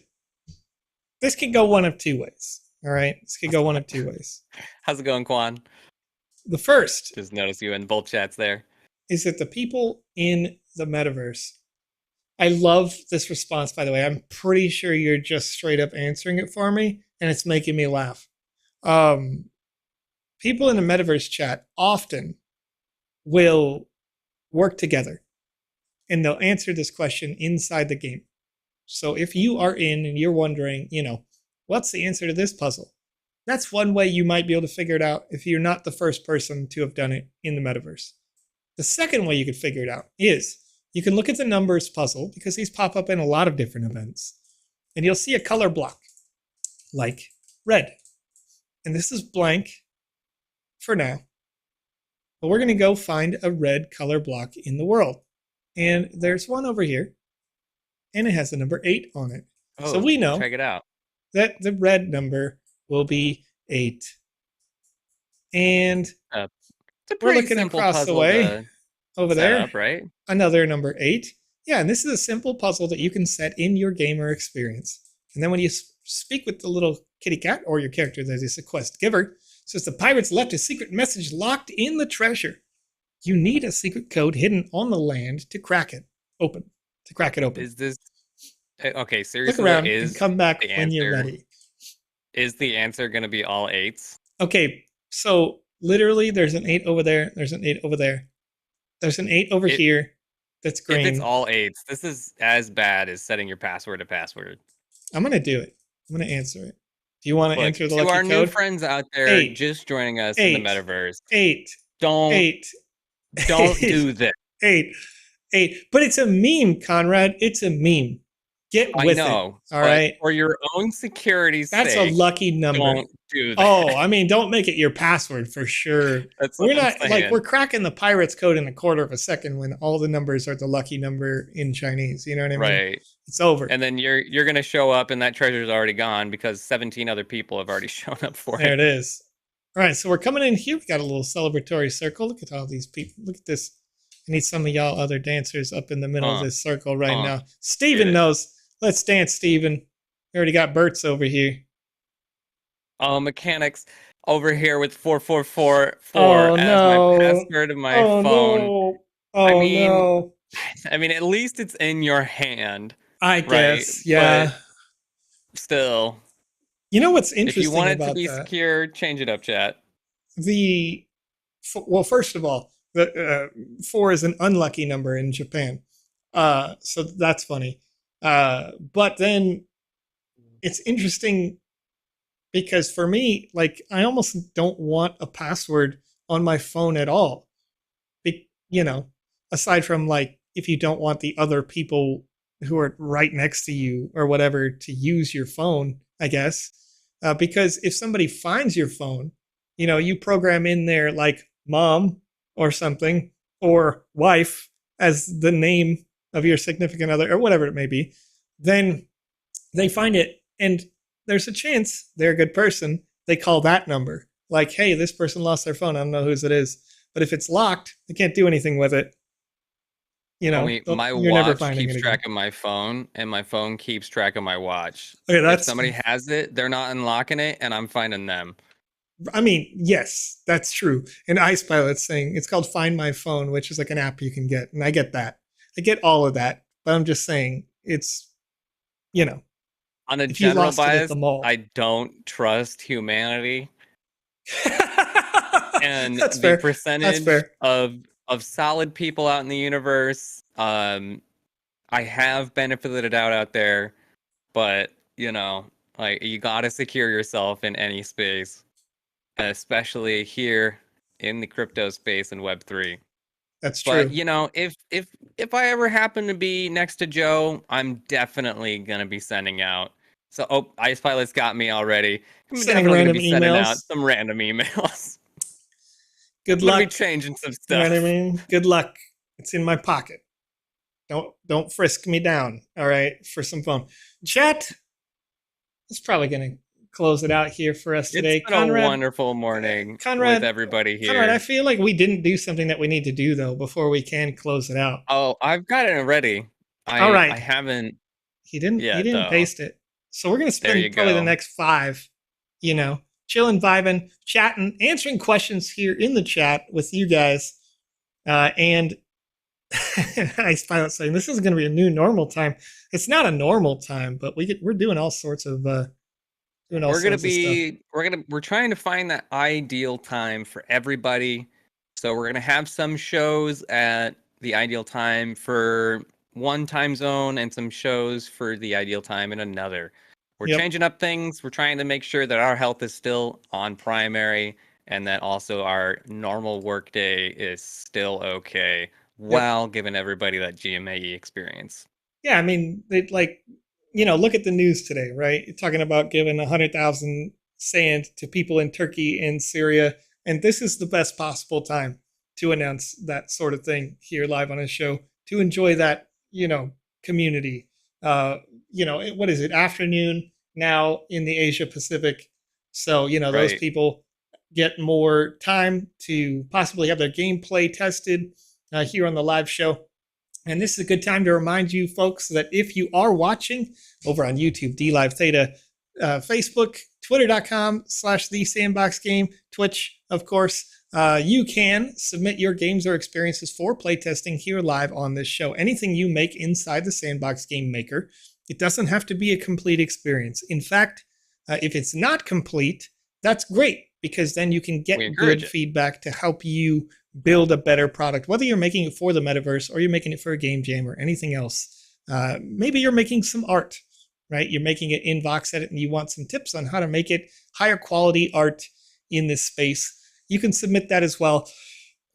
this could go one of two ways. All right? This could go one of two ways. How's it going, Quan? The first. Just notice you in both chats there. Is that the people in the metaverse. I love this response, by the way. I'm pretty sure you're just straight up answering it for me, and it's making me laugh. People in the metaverse chat often will work together, and they'll answer this question inside the game. So if you are in and you're wondering, what's the answer to this puzzle? That's one way you might be able to figure it out if you're not the first person to have done it in the metaverse. The second way you could figure it out is you can look at the numbers puzzle, because these pop up in a lot of different events, and you'll see a color block like red. And this is blank for now. But we're going to go find a red color block in the world. And there's one over here, and it has the number 8 on it. Oh, so we know check it out. That the red number will be 8. And we're looking across the way over there, up, right? Another number 8. Yeah, and this is a simple puzzle that you can set in your gamer experience. And then when you speak with the little kitty cat or your character that is a quest giver, says the pirates left a secret message locked in the treasure. You need a secret code hidden on the land to crack it open. Is this okay? Seriously, look around and come back when you're ready. Is the answer going to be all 8s? Okay, so literally, there's an 8 over there. There's an 8 over there. There's an 8 over here. That's green. If it's all 8s, this is as bad as setting your password to password. I'm gonna do it. I'm gonna answer it. Do you want to enter the lucky code? To our new code? friends out there just joining us in the metaverse. 8. Don't do this. 8. But it's a meme, Conrad. It's a meme. Get with it. All right. For your own security's sake. That's a lucky number. Don't do that. Oh, I mean, don't make it your password for sure. We're not like we're cracking the pirate's code in a quarter of a second when all the numbers are the lucky number in Chinese. You know what I mean? Right. It's over. And then you're gonna show up and that treasure's already gone because 17 other people have already shown up for it. There it is. All right, so we're coming in here. We got a little celebratory circle. Look at all these people. Look at this. I need some of y'all other dancers up in the middle of this circle right now. Steven knows. Let's dance, Steven. We already got Bert's over here. Oh, mechanics over here with 4444 Oh as my no. password of my Oh phone. no. I Oh mean, no. I mean, at least it's in your hand, I right? guess, But yeah. still, You know what's if you interesting want it to about be that? secure, change it up, chat. The well, first of all, the 4 is an unlucky number in Japan, so that's funny. But then it's interesting because for me, like, I almost don't want a password on my phone at all. You know, aside from like if you don't want the other people who are right next to you or whatever to use your phone, I guess. Because if somebody finds your phone, you program in there like mom or something or wife as the name of your significant other or whatever it may be, then they find it and there's a chance they're a good person. They call that number like, hey, this person lost their phone. I don't know whose it is. But if it's locked, they can't do anything with it. Homie, my You're never watch finding keeps it again. track of my phone, and my phone keeps track of my watch. Okay, If that's, somebody has it, they're not unlocking it, and I'm finding them. I mean, yes, that's true. And Ice Pilot's saying it's called Find My Phone, which is like an app you can get. And I get that. I get all of that. But I'm just saying it's, you know, On a if you general lost it at bias, the mall. I don't trust humanity, and That's the fair. That's percentage fair. of solid people out in the universe, I have benefited the doubt out there, but like you gotta secure yourself in any space, especially here in the crypto space and Web3. That's But true. if I ever happen to be next to Joe, I'm definitely gonna be sending out. So, Ice Pilot's got me already. I'm Sending definitely gonna random be sending out emails. some random emails. Good I'm gonna be luck. changing some You know what I stuff. mean? Good luck. It's in my pocket. Don't frisk me down. All right, for some fun. Chat. It's probably gonna close it out here for us It's today. been a Conrad, wonderful morning with Conrad, everybody Conrad. I here. feel like we didn't do something that we need to do though before we can close it out. Oh, I've got it already. All I right, haven't he didn't. He yet didn't though. paste it. So we're gonna There spend you probably the go. next 5, chilling, vibing, chatting, answering questions here in the chat with you guys. And I pilot saying this is going to be a new normal time. It's not a normal time, but we're doing all sorts of stuff. We're trying to find that ideal time for everybody. So we're gonna have some shows at the ideal time for one time zone and some shows for the ideal time in another. We're Yep. changing up things. We're trying to make sure that our health is still on primary and that also our normal workday is still okay Yep. while giving everybody that GMAE experience. Yeah, I mean, look at the news today, right? You're talking about giving 100,000 sand to people in Turkey and Syria, and this is the best possible time to announce that sort of thing here live on a show to enjoy that, community. What is it? Afternoon now in the Asia Pacific, so those Right. people get more time to possibly have their gameplay tested here on the live show. And this is a good time to remind you folks that if you are watching over on YouTube, D Live Theta, Facebook, twitter.com/the Sandbox Game, Twitch, of course, you can submit your games or experiences for playtesting here live on this show. Anything you make inside the Sandbox Game Maker, it doesn't have to be a complete experience. In fact, if it's not complete, that's great because then you can We get encourage good it. feedback to help you build a better product, whether you're making it for the metaverse or you're making it for a game jam or anything else. Maybe you're making some art, right? You're making it in VoxEdit and you want some tips on how to make it higher quality art in this space. You can submit that as well.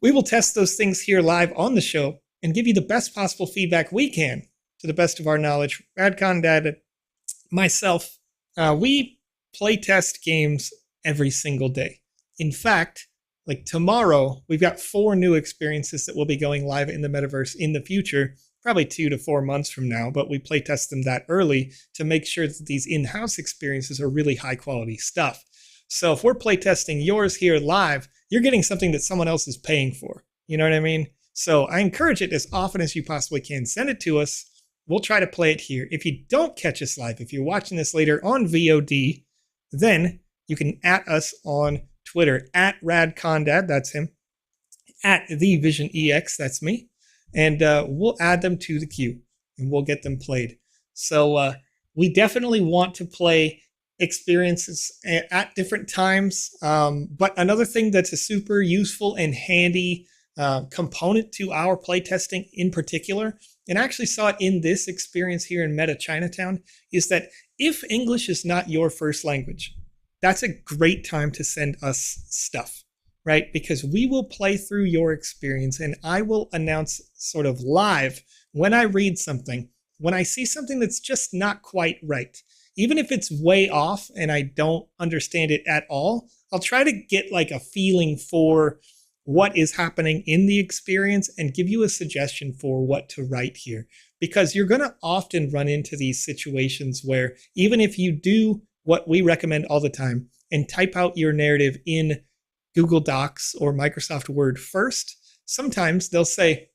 We will test those things here live on the show and give you the best possible feedback we can to the best of our knowledge. Radcon Dad, myself, we play test games every single day. In fact, like tomorrow, we've got 4 new experiences that will be going live in the metaverse in the future, probably 2 to 4 months from now, but we play test them that early to make sure that these in-house experiences are really high quality stuff. So if we're play testing yours here live, you're getting something that someone else is paying for. You know what I mean? So I encourage it as often as you possibly can. Send it to us. We'll try to play it here. If you don't catch us live, if you're watching this later on VOD, then You can at us on Twitter at RadCondad, that's him, at TheVisionEX, that's me, and we'll add them to the queue and we'll get them played. So we definitely want to play experiences at different times. But another thing that's a super useful and handy component to our playtesting in particular, and I actually saw it in this experience here in Meta Chinatown, is that if English is not your first language, that's a great time to send us stuff, right? Because we will play through your experience and I will announce sort of live when I read something, when I see something that's just not quite right. Even if it's way off and I don't understand it at all, I'll try to get like a feeling for what is happening in the experience and give you a suggestion for what to write here. Because you're going to often run into these situations where even if you do what we recommend all the time and type out your narrative in Google Docs or Microsoft Word first, sometimes they'll say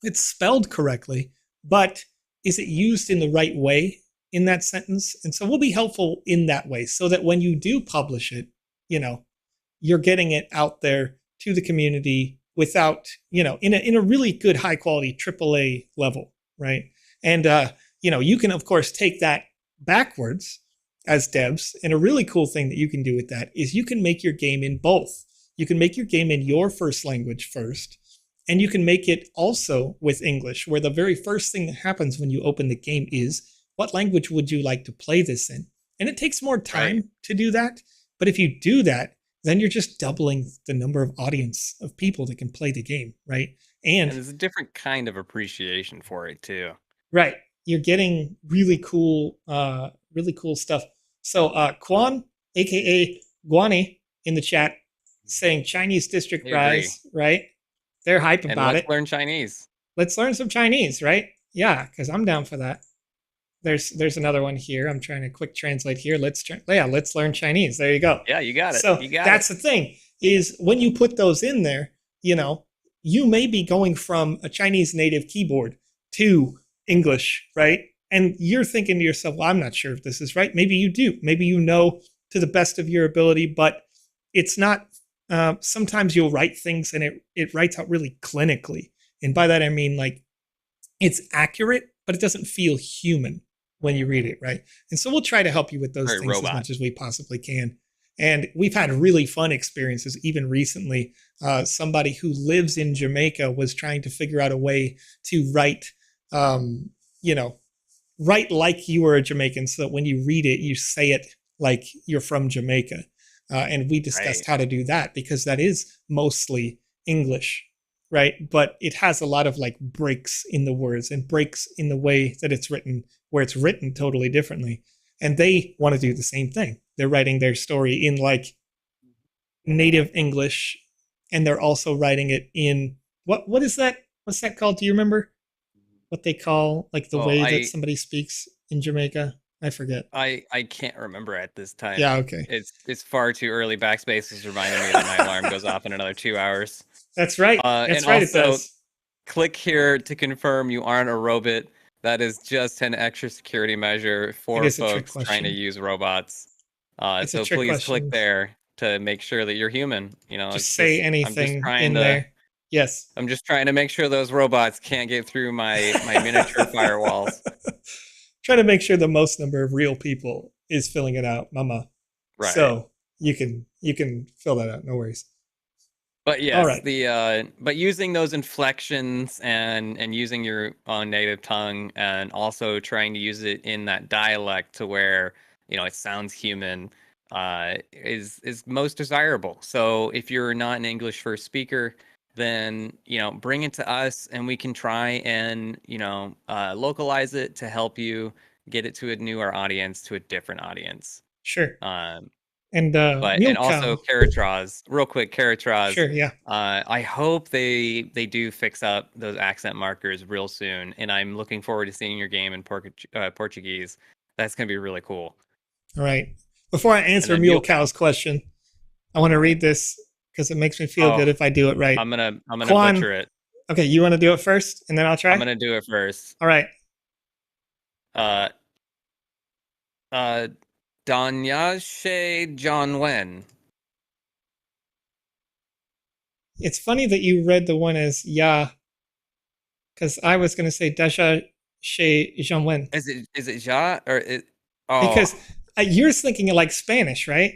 it's spelled correctly, but is it used in the right way in that sentence? And so we'll be helpful in that way so that when you do publish it, you're getting it out there to the community without, in a really good high quality AAA level, right? And, you can of course take that backwards as devs. And a really cool thing that you can do with that is you can make your game in both. You can make your game in your first language first, and you can make it also with English, where the very first thing that happens when you open the game is, what language would you like to play this in? And it takes more time to do that. But if you do that, then you're just doubling the number of audience of people that can play the game, right? And there's a different kind of appreciation for it too. Right. You're getting really cool stuff. So Quan, aka Guani, in the chat saying Chinese district rise, right? They're hype about it. Let's learn Chinese. Let's learn some Chinese, right? Yeah, because I'm down for that. There's another one here. I'm trying to quick translate here. Let's learn Chinese. There you go. Yeah, you got it. So that's the thing, is when you put those in there, you may be going from a Chinese native keyboard to English, right? And you're thinking to yourself, well, I'm not sure if this is right. Maybe you do. Maybe you know to the best of your ability, but it's not. Sometimes you'll write things and it writes out really clinically. And by that, I mean like it's accurate, but it doesn't feel human when you read it, right? And so we'll try to help you with those things as much as we possibly can. And we've had really fun experiences. Even recently, somebody who lives in Jamaica was trying to figure out a way to write, write like you were a Jamaican, so that when you read it, you say it like you're from Jamaica. And we discussed how to do that, because that is mostly English, right? But it has a lot of like breaks in the words and breaks in the way that it's written, where it's written totally differently. And they want to do the same thing. They're writing their story in like native English, and they're also writing it in what is that? What's that called? Do you remember what they call like the way that somebody speaks in Jamaica? I forget. I can't remember at this time. Yeah, okay. It's far too early. Backspace is reminding me that my alarm goes off in another 2 hours. That's right. That's right. Also, it does. Click here to confirm you aren't a robot. That is just an extra security measure for folks trying to use robots. So please click there to make sure that you're human. Just say anything in there. Yes. I'm just trying to make sure those robots can't get through my miniature firewalls. Trying to make sure the most number of real people is filling it out, mama. Right. So you can fill that out, no worries. But yes, but using those inflections and using your own native tongue, and also trying to use it in that dialect to where it sounds human, is most desirable. So if you're not an English first speaker, then bring it to us and we can try and localize it to help you get it to a newer audience, to a different audience. Sure. And also Caratraz, real quick, Caratraz. Sure, yeah. I hope they do fix up those accent markers real soon, and I'm looking forward to seeing your game in Portuguese. That's gonna be really cool. All right. Before I answer Mule Cow's question, I want to read this because it makes me feel good if I do it right. I'm gonna butcher it. Okay, you want to do it first, and then I'll try. I'm gonna do it first. All right. Danyashe John Wen. It's funny that you read the one as Ya, because I was going to say Daja She Jeanwen. Is it Ja or it? Because Oh, you're thinking of like Spanish, right?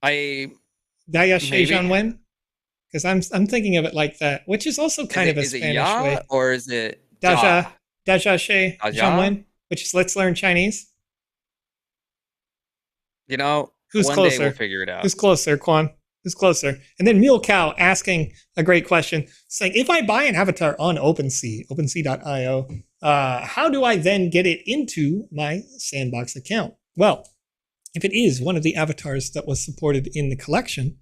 I Daya She maybe Jeanwen? Because I'm thinking of it like that, which is also kind of a is it Spanish Ya way. or is it Ja? Daja Daja She Ja? Jeanwen, which is let's learn Chinese. Who's One day we'll closer? figure it out. Who's closer, Quan? Who's closer? And then Mule Cow asking a great question, saying, if I buy an avatar on OpenSea, OpenSea.io, how do I then get it into my Sandbox account? Well, if it is one of the avatars that was supported in the collection,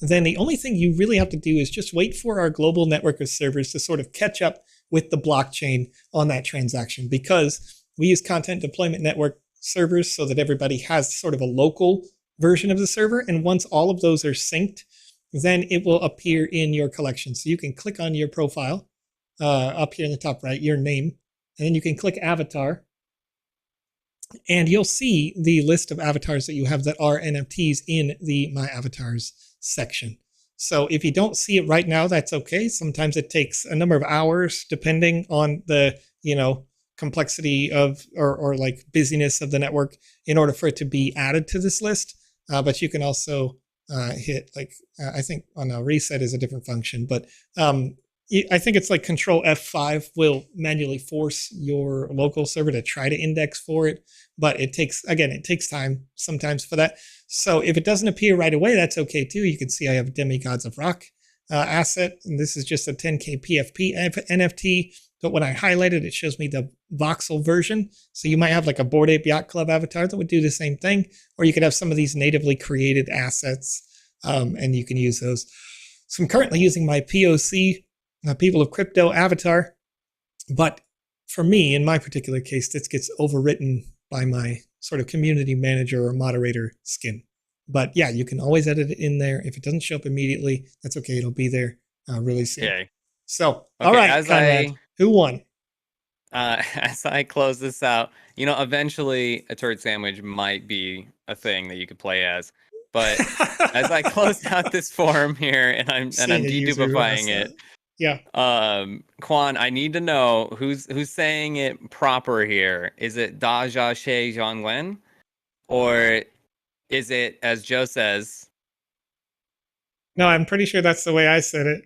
then the only thing you really have to do is just wait for our global network of servers to sort of catch up with the blockchain on that transaction, because we use content deployment network servers so that everybody has sort of a local version of the server. And once all of those are synced, then it will appear in your collection. So you can click on your profile up here in the top right, your name, and then you can click avatar, and you'll see the list of avatars that you have that are NFTs in the My Avatars section. So if you don't see it right now, that's okay. Sometimes it takes a number of hours depending on the, complexity of or like busyness of the network in order for it to be added to this list. But you can also hit like I think on a reset is a different function, but I think it's like Control F5 will manually force your local server to try to index for it, but it takes time sometimes for that. So if it doesn't appear right away, that's okay too. You can see I have Demigods of Rock asset, and this is just a 10K PFP NFT. But when I highlight it, it shows me the voxel version. So you might have like a Bored Ape Yacht Club avatar that would do the same thing, or you could have some of these natively created assets, and you can use those. So I'm currently using my POC, People of Crypto avatar, but for me, in my particular case, this gets overwritten by my sort of community manager or moderator skin. But yeah, you can always edit it in there. If it doesn't show up immediately, that's okay. It'll be there really soon. Okay. So, all Okay. right, Conrad, who won? As I close this out, eventually a turd sandwich might be a thing that you could play as. But as I close out this forum here, and I'm dedupifying it, yeah. Quan, I need to know who's saying it proper here. Is it Da Jia She Zhongwen, or is it as Joe says? No, I'm pretty sure that's the way I said it.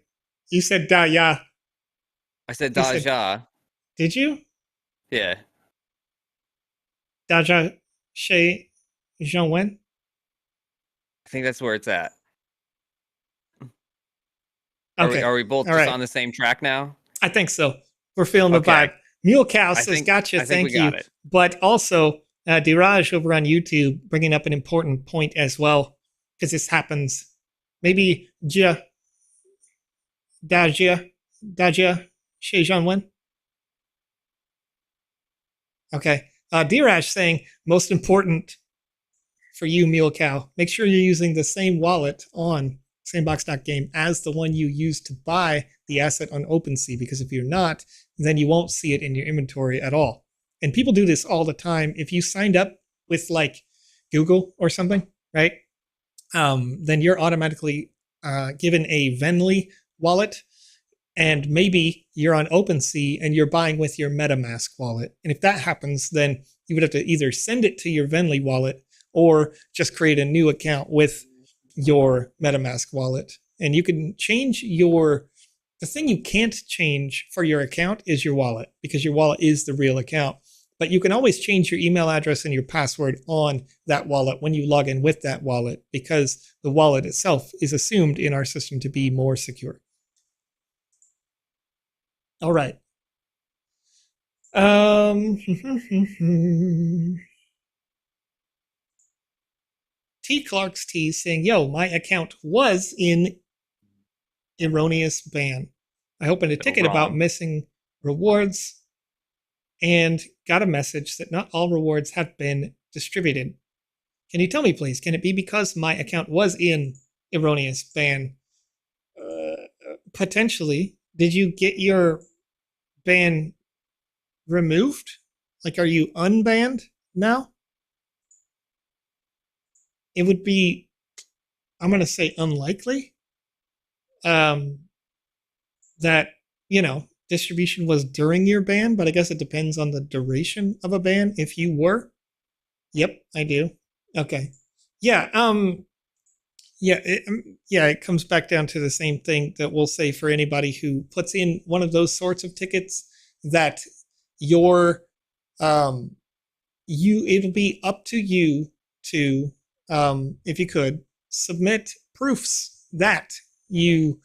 You said Da Ya. I said Da Jia. Did you? Yeah. Da Jia She Zhongwen. I think that's where it's at. Okay. Are we both just on the same track now? I think so. We're feeling the vibe. Mule Cow says, gotcha, thank you. But also, Diraj over on YouTube bringing up an important point as well, because this happens. Maybe Dajia Shezhonwen. Okay. Diraj saying, most important for you, Mule Cow, make sure you're using the same wallet on Sandbox.game as the one you used to buy the asset on OpenSea, because if you're not, then you won't see it in your inventory at all. And people do this all the time. If you signed up with like Google or something, right? Then you're automatically given a Venly wallet, and maybe you're on OpenSea and you're buying with your MetaMask wallet. And if that happens, then you would have to either send it to your Venly wallet or just create a new account with your MetaMask wallet. And you can change the thing you can't change for your account is your wallet, because your wallet is the real account. But you can always change your email address and your password on that wallet when you log in with that wallet, because the wallet itself is assumed in our system to be more secure. All right. T. Clark's T saying, yo, my account was in erroneous ban. I opened a ticket about missing rewards and got a message that not all rewards have been distributed. Can you tell me, please? Can it be because my account was in erroneous ban? Potentially. Did you get your ban removed? Like, are you unbanned now? it would be, I'm going to say unlikely, um, that, distribution was during your ban, but I guess it depends on the duration of a ban. If you were, yep, I do. Okay. Yeah. Yeah, it comes back down to the same thing that we'll say for anybody who puts in one of those sorts of tickets, that your it'll be up to you to, if you could, submit proofs that you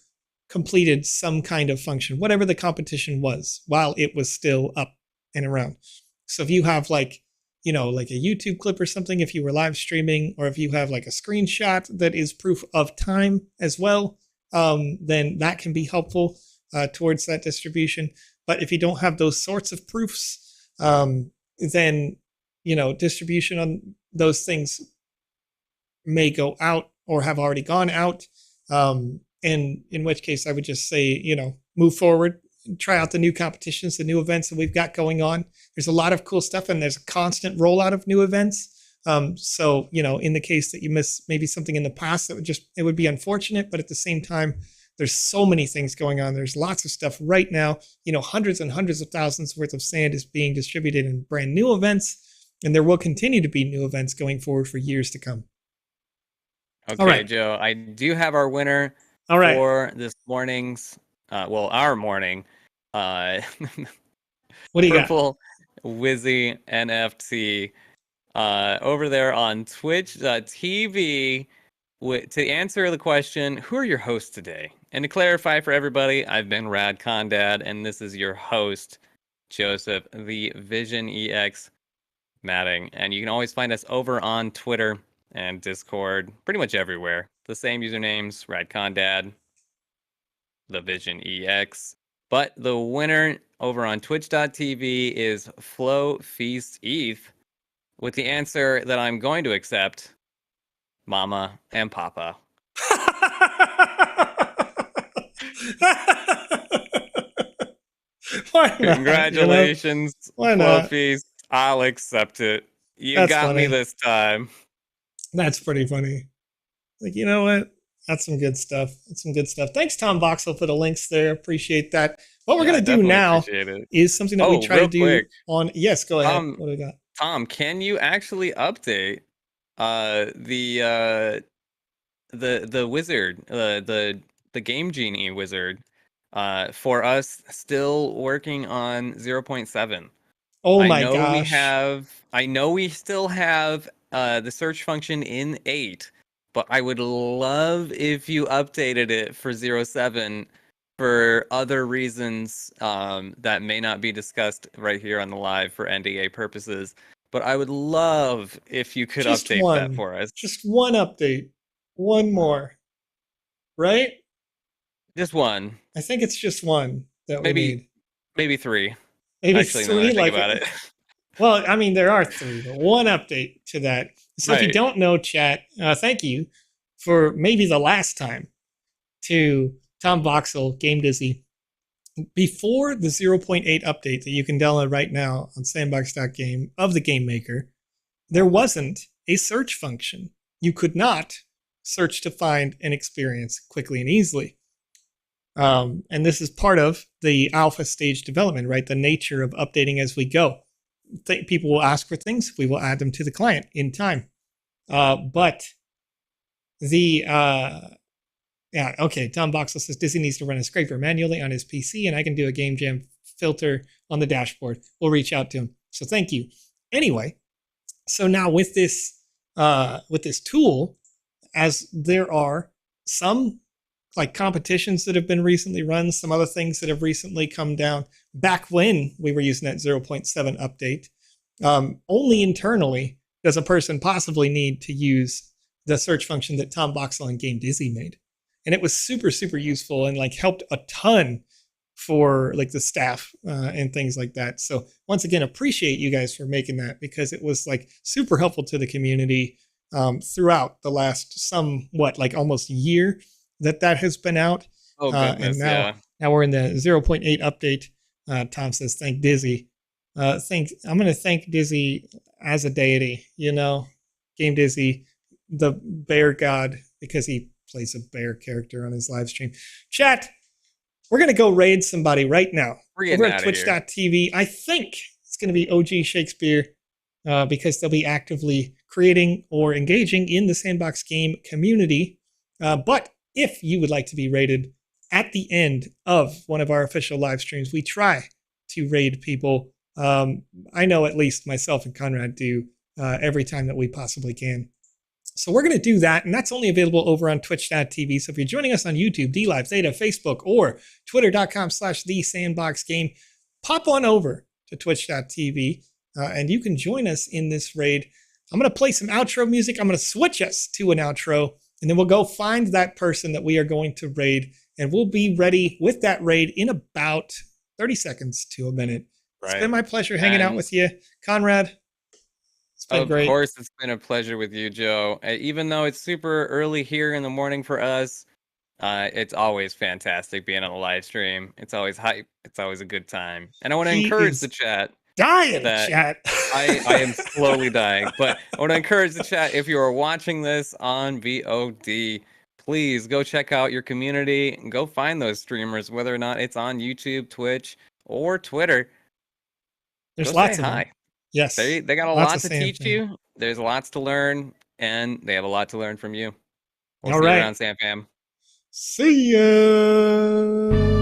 completed some kind of function, whatever the competition was, while it was still up and around. So if you have like a YouTube clip or something, if you were live streaming, or if you have like a screenshot that is proof of time as well, then that can be helpful towards that distribution. But if you don't have those sorts of proofs, then distribution on those things may go out or have already gone out. And in which case I would just say, move forward, try out the new competitions, the new events that we've got going on. There's a lot of cool stuff, and there's a constant rollout of new events. So, in the case that you miss maybe something in the past, it would be unfortunate, but at the same time, there's so many things going on. There's lots of stuff right now. Hundreds and hundreds of thousands worth of sand is being distributed in brand new events, and there will continue to be new events going forward for years to come. Okay, right. Joe, I do have our winner for this morning's, our morning. What do you Purple Wizzy NFT over there on Twitch.tv. To answer the question, who are your hosts today? And to clarify for everybody, I've been Rad Condad, and this is your host, Joseph, the Vision EX Matting. And you can always find us over on Twitter and Discord, pretty much everywhere. The same usernames, Rad Condad, the Vision EX. But the winner over on Twitch.tv is Flow Feast ETH, with the answer that I'm going to accept, Mama and Papa. Why not? Congratulations, Why not? Flow Feast. I'll accept it. That's got funny. Me this time. That's pretty funny. Like, you know what? That's some good stuff. That's some good stuff. Thanks, Tom Voxel, for the links there. Appreciate that. What we're going to do now is something that we try to do quick. On... Yes, go ahead. What do we got? Tom, can you actually update the wizard, the Game Genie wizard, for us still working on 0.7? Oh my gosh. I know we still have the search function in 8, but I would love if you updated it for 0.7 for other reasons that may not be discussed right here on the live for NDA purposes. But I would love if you could update that for us. Just one update. One more. Right? Just one. I think it's just one that we need. Maybe 3. Maybe actually, 3, think about it. Well, I mean, there are 3, but one update to that. So if you don't know, chat, thank you for maybe the last time to Tom Voxel, Game Dizzy. Before the 0.8 update that you can download right now on sandbox.game of the Game Maker, there wasn't a search function. You could not search to find an experience quickly and easily. And this is part of the alpha stage development, right? The nature of updating as we go. People will ask for things. We will add them to the client in time. But the... Yeah, okay. Tom Voxel says Dizzy needs to run a scraper manually on his PC, and I can do a game jam filter on the dashboard. We'll reach out to him. So thank you. Anyway, so now with this tool, as there are some like competitions that have been recently run, some other things that have recently come down. Back when we were using that 0.7 update, only internally does a person possibly need to use the search function that Tom Voxel and Game Dizzy made. And it was super, super useful and like helped a ton for like the staff and things like that. So once again, appreciate you guys for making that, because it was like super helpful to the community throughout the last like almost year that has been out. Oh, goodness, and now we're in the 0.8 update. Tom says, thank Dizzy. I'm going to thank Dizzy as a deity, Game Dizzy. the bear god because he plays a bear character on his live stream. Chat, we're going to go raid somebody right now We're over getting at out of here. twitch.tv. I think it's going to be OG Shakespeare because they'll be actively creating or engaging in the Sandbox game community. But if you would like to be raided at the end of one of our official live streams, we try to raid people. I know at least myself and Conrad do every time that we possibly can. So we're going to do that, and that's only available over on twitch.tv. So if you're joining us on YouTube, DLive, Zeta, Facebook, or twitter.com/thesandboxgame, pop on over to twitch.tv, and you can join us in this raid. I'm going to play some outro music. I'm going to switch us to an outro, and then we'll go find that person that we are going to raid, and we'll be ready with that raid in about 30 seconds to a minute. Right. It's been my pleasure hanging out with you, Conrad. It's been great. Of course, it's been a pleasure with you, Joe. Even though it's super early here in the morning for us, it's always fantastic being on a live stream. It's always hype. It's always a good time. And I want to encourage the chat. Dying, chat. I am slowly dying. But I want to encourage the chat, if you are watching this on VOD, please go check out your community and go find those streamers, whether or not it's on YouTube, Twitch, or Twitter. There's lots of hi. Them. Yes. They got a lot to teach you. There's lots to learn, and they have a lot to learn from you. We'll see you around, Sam Fam. See ya.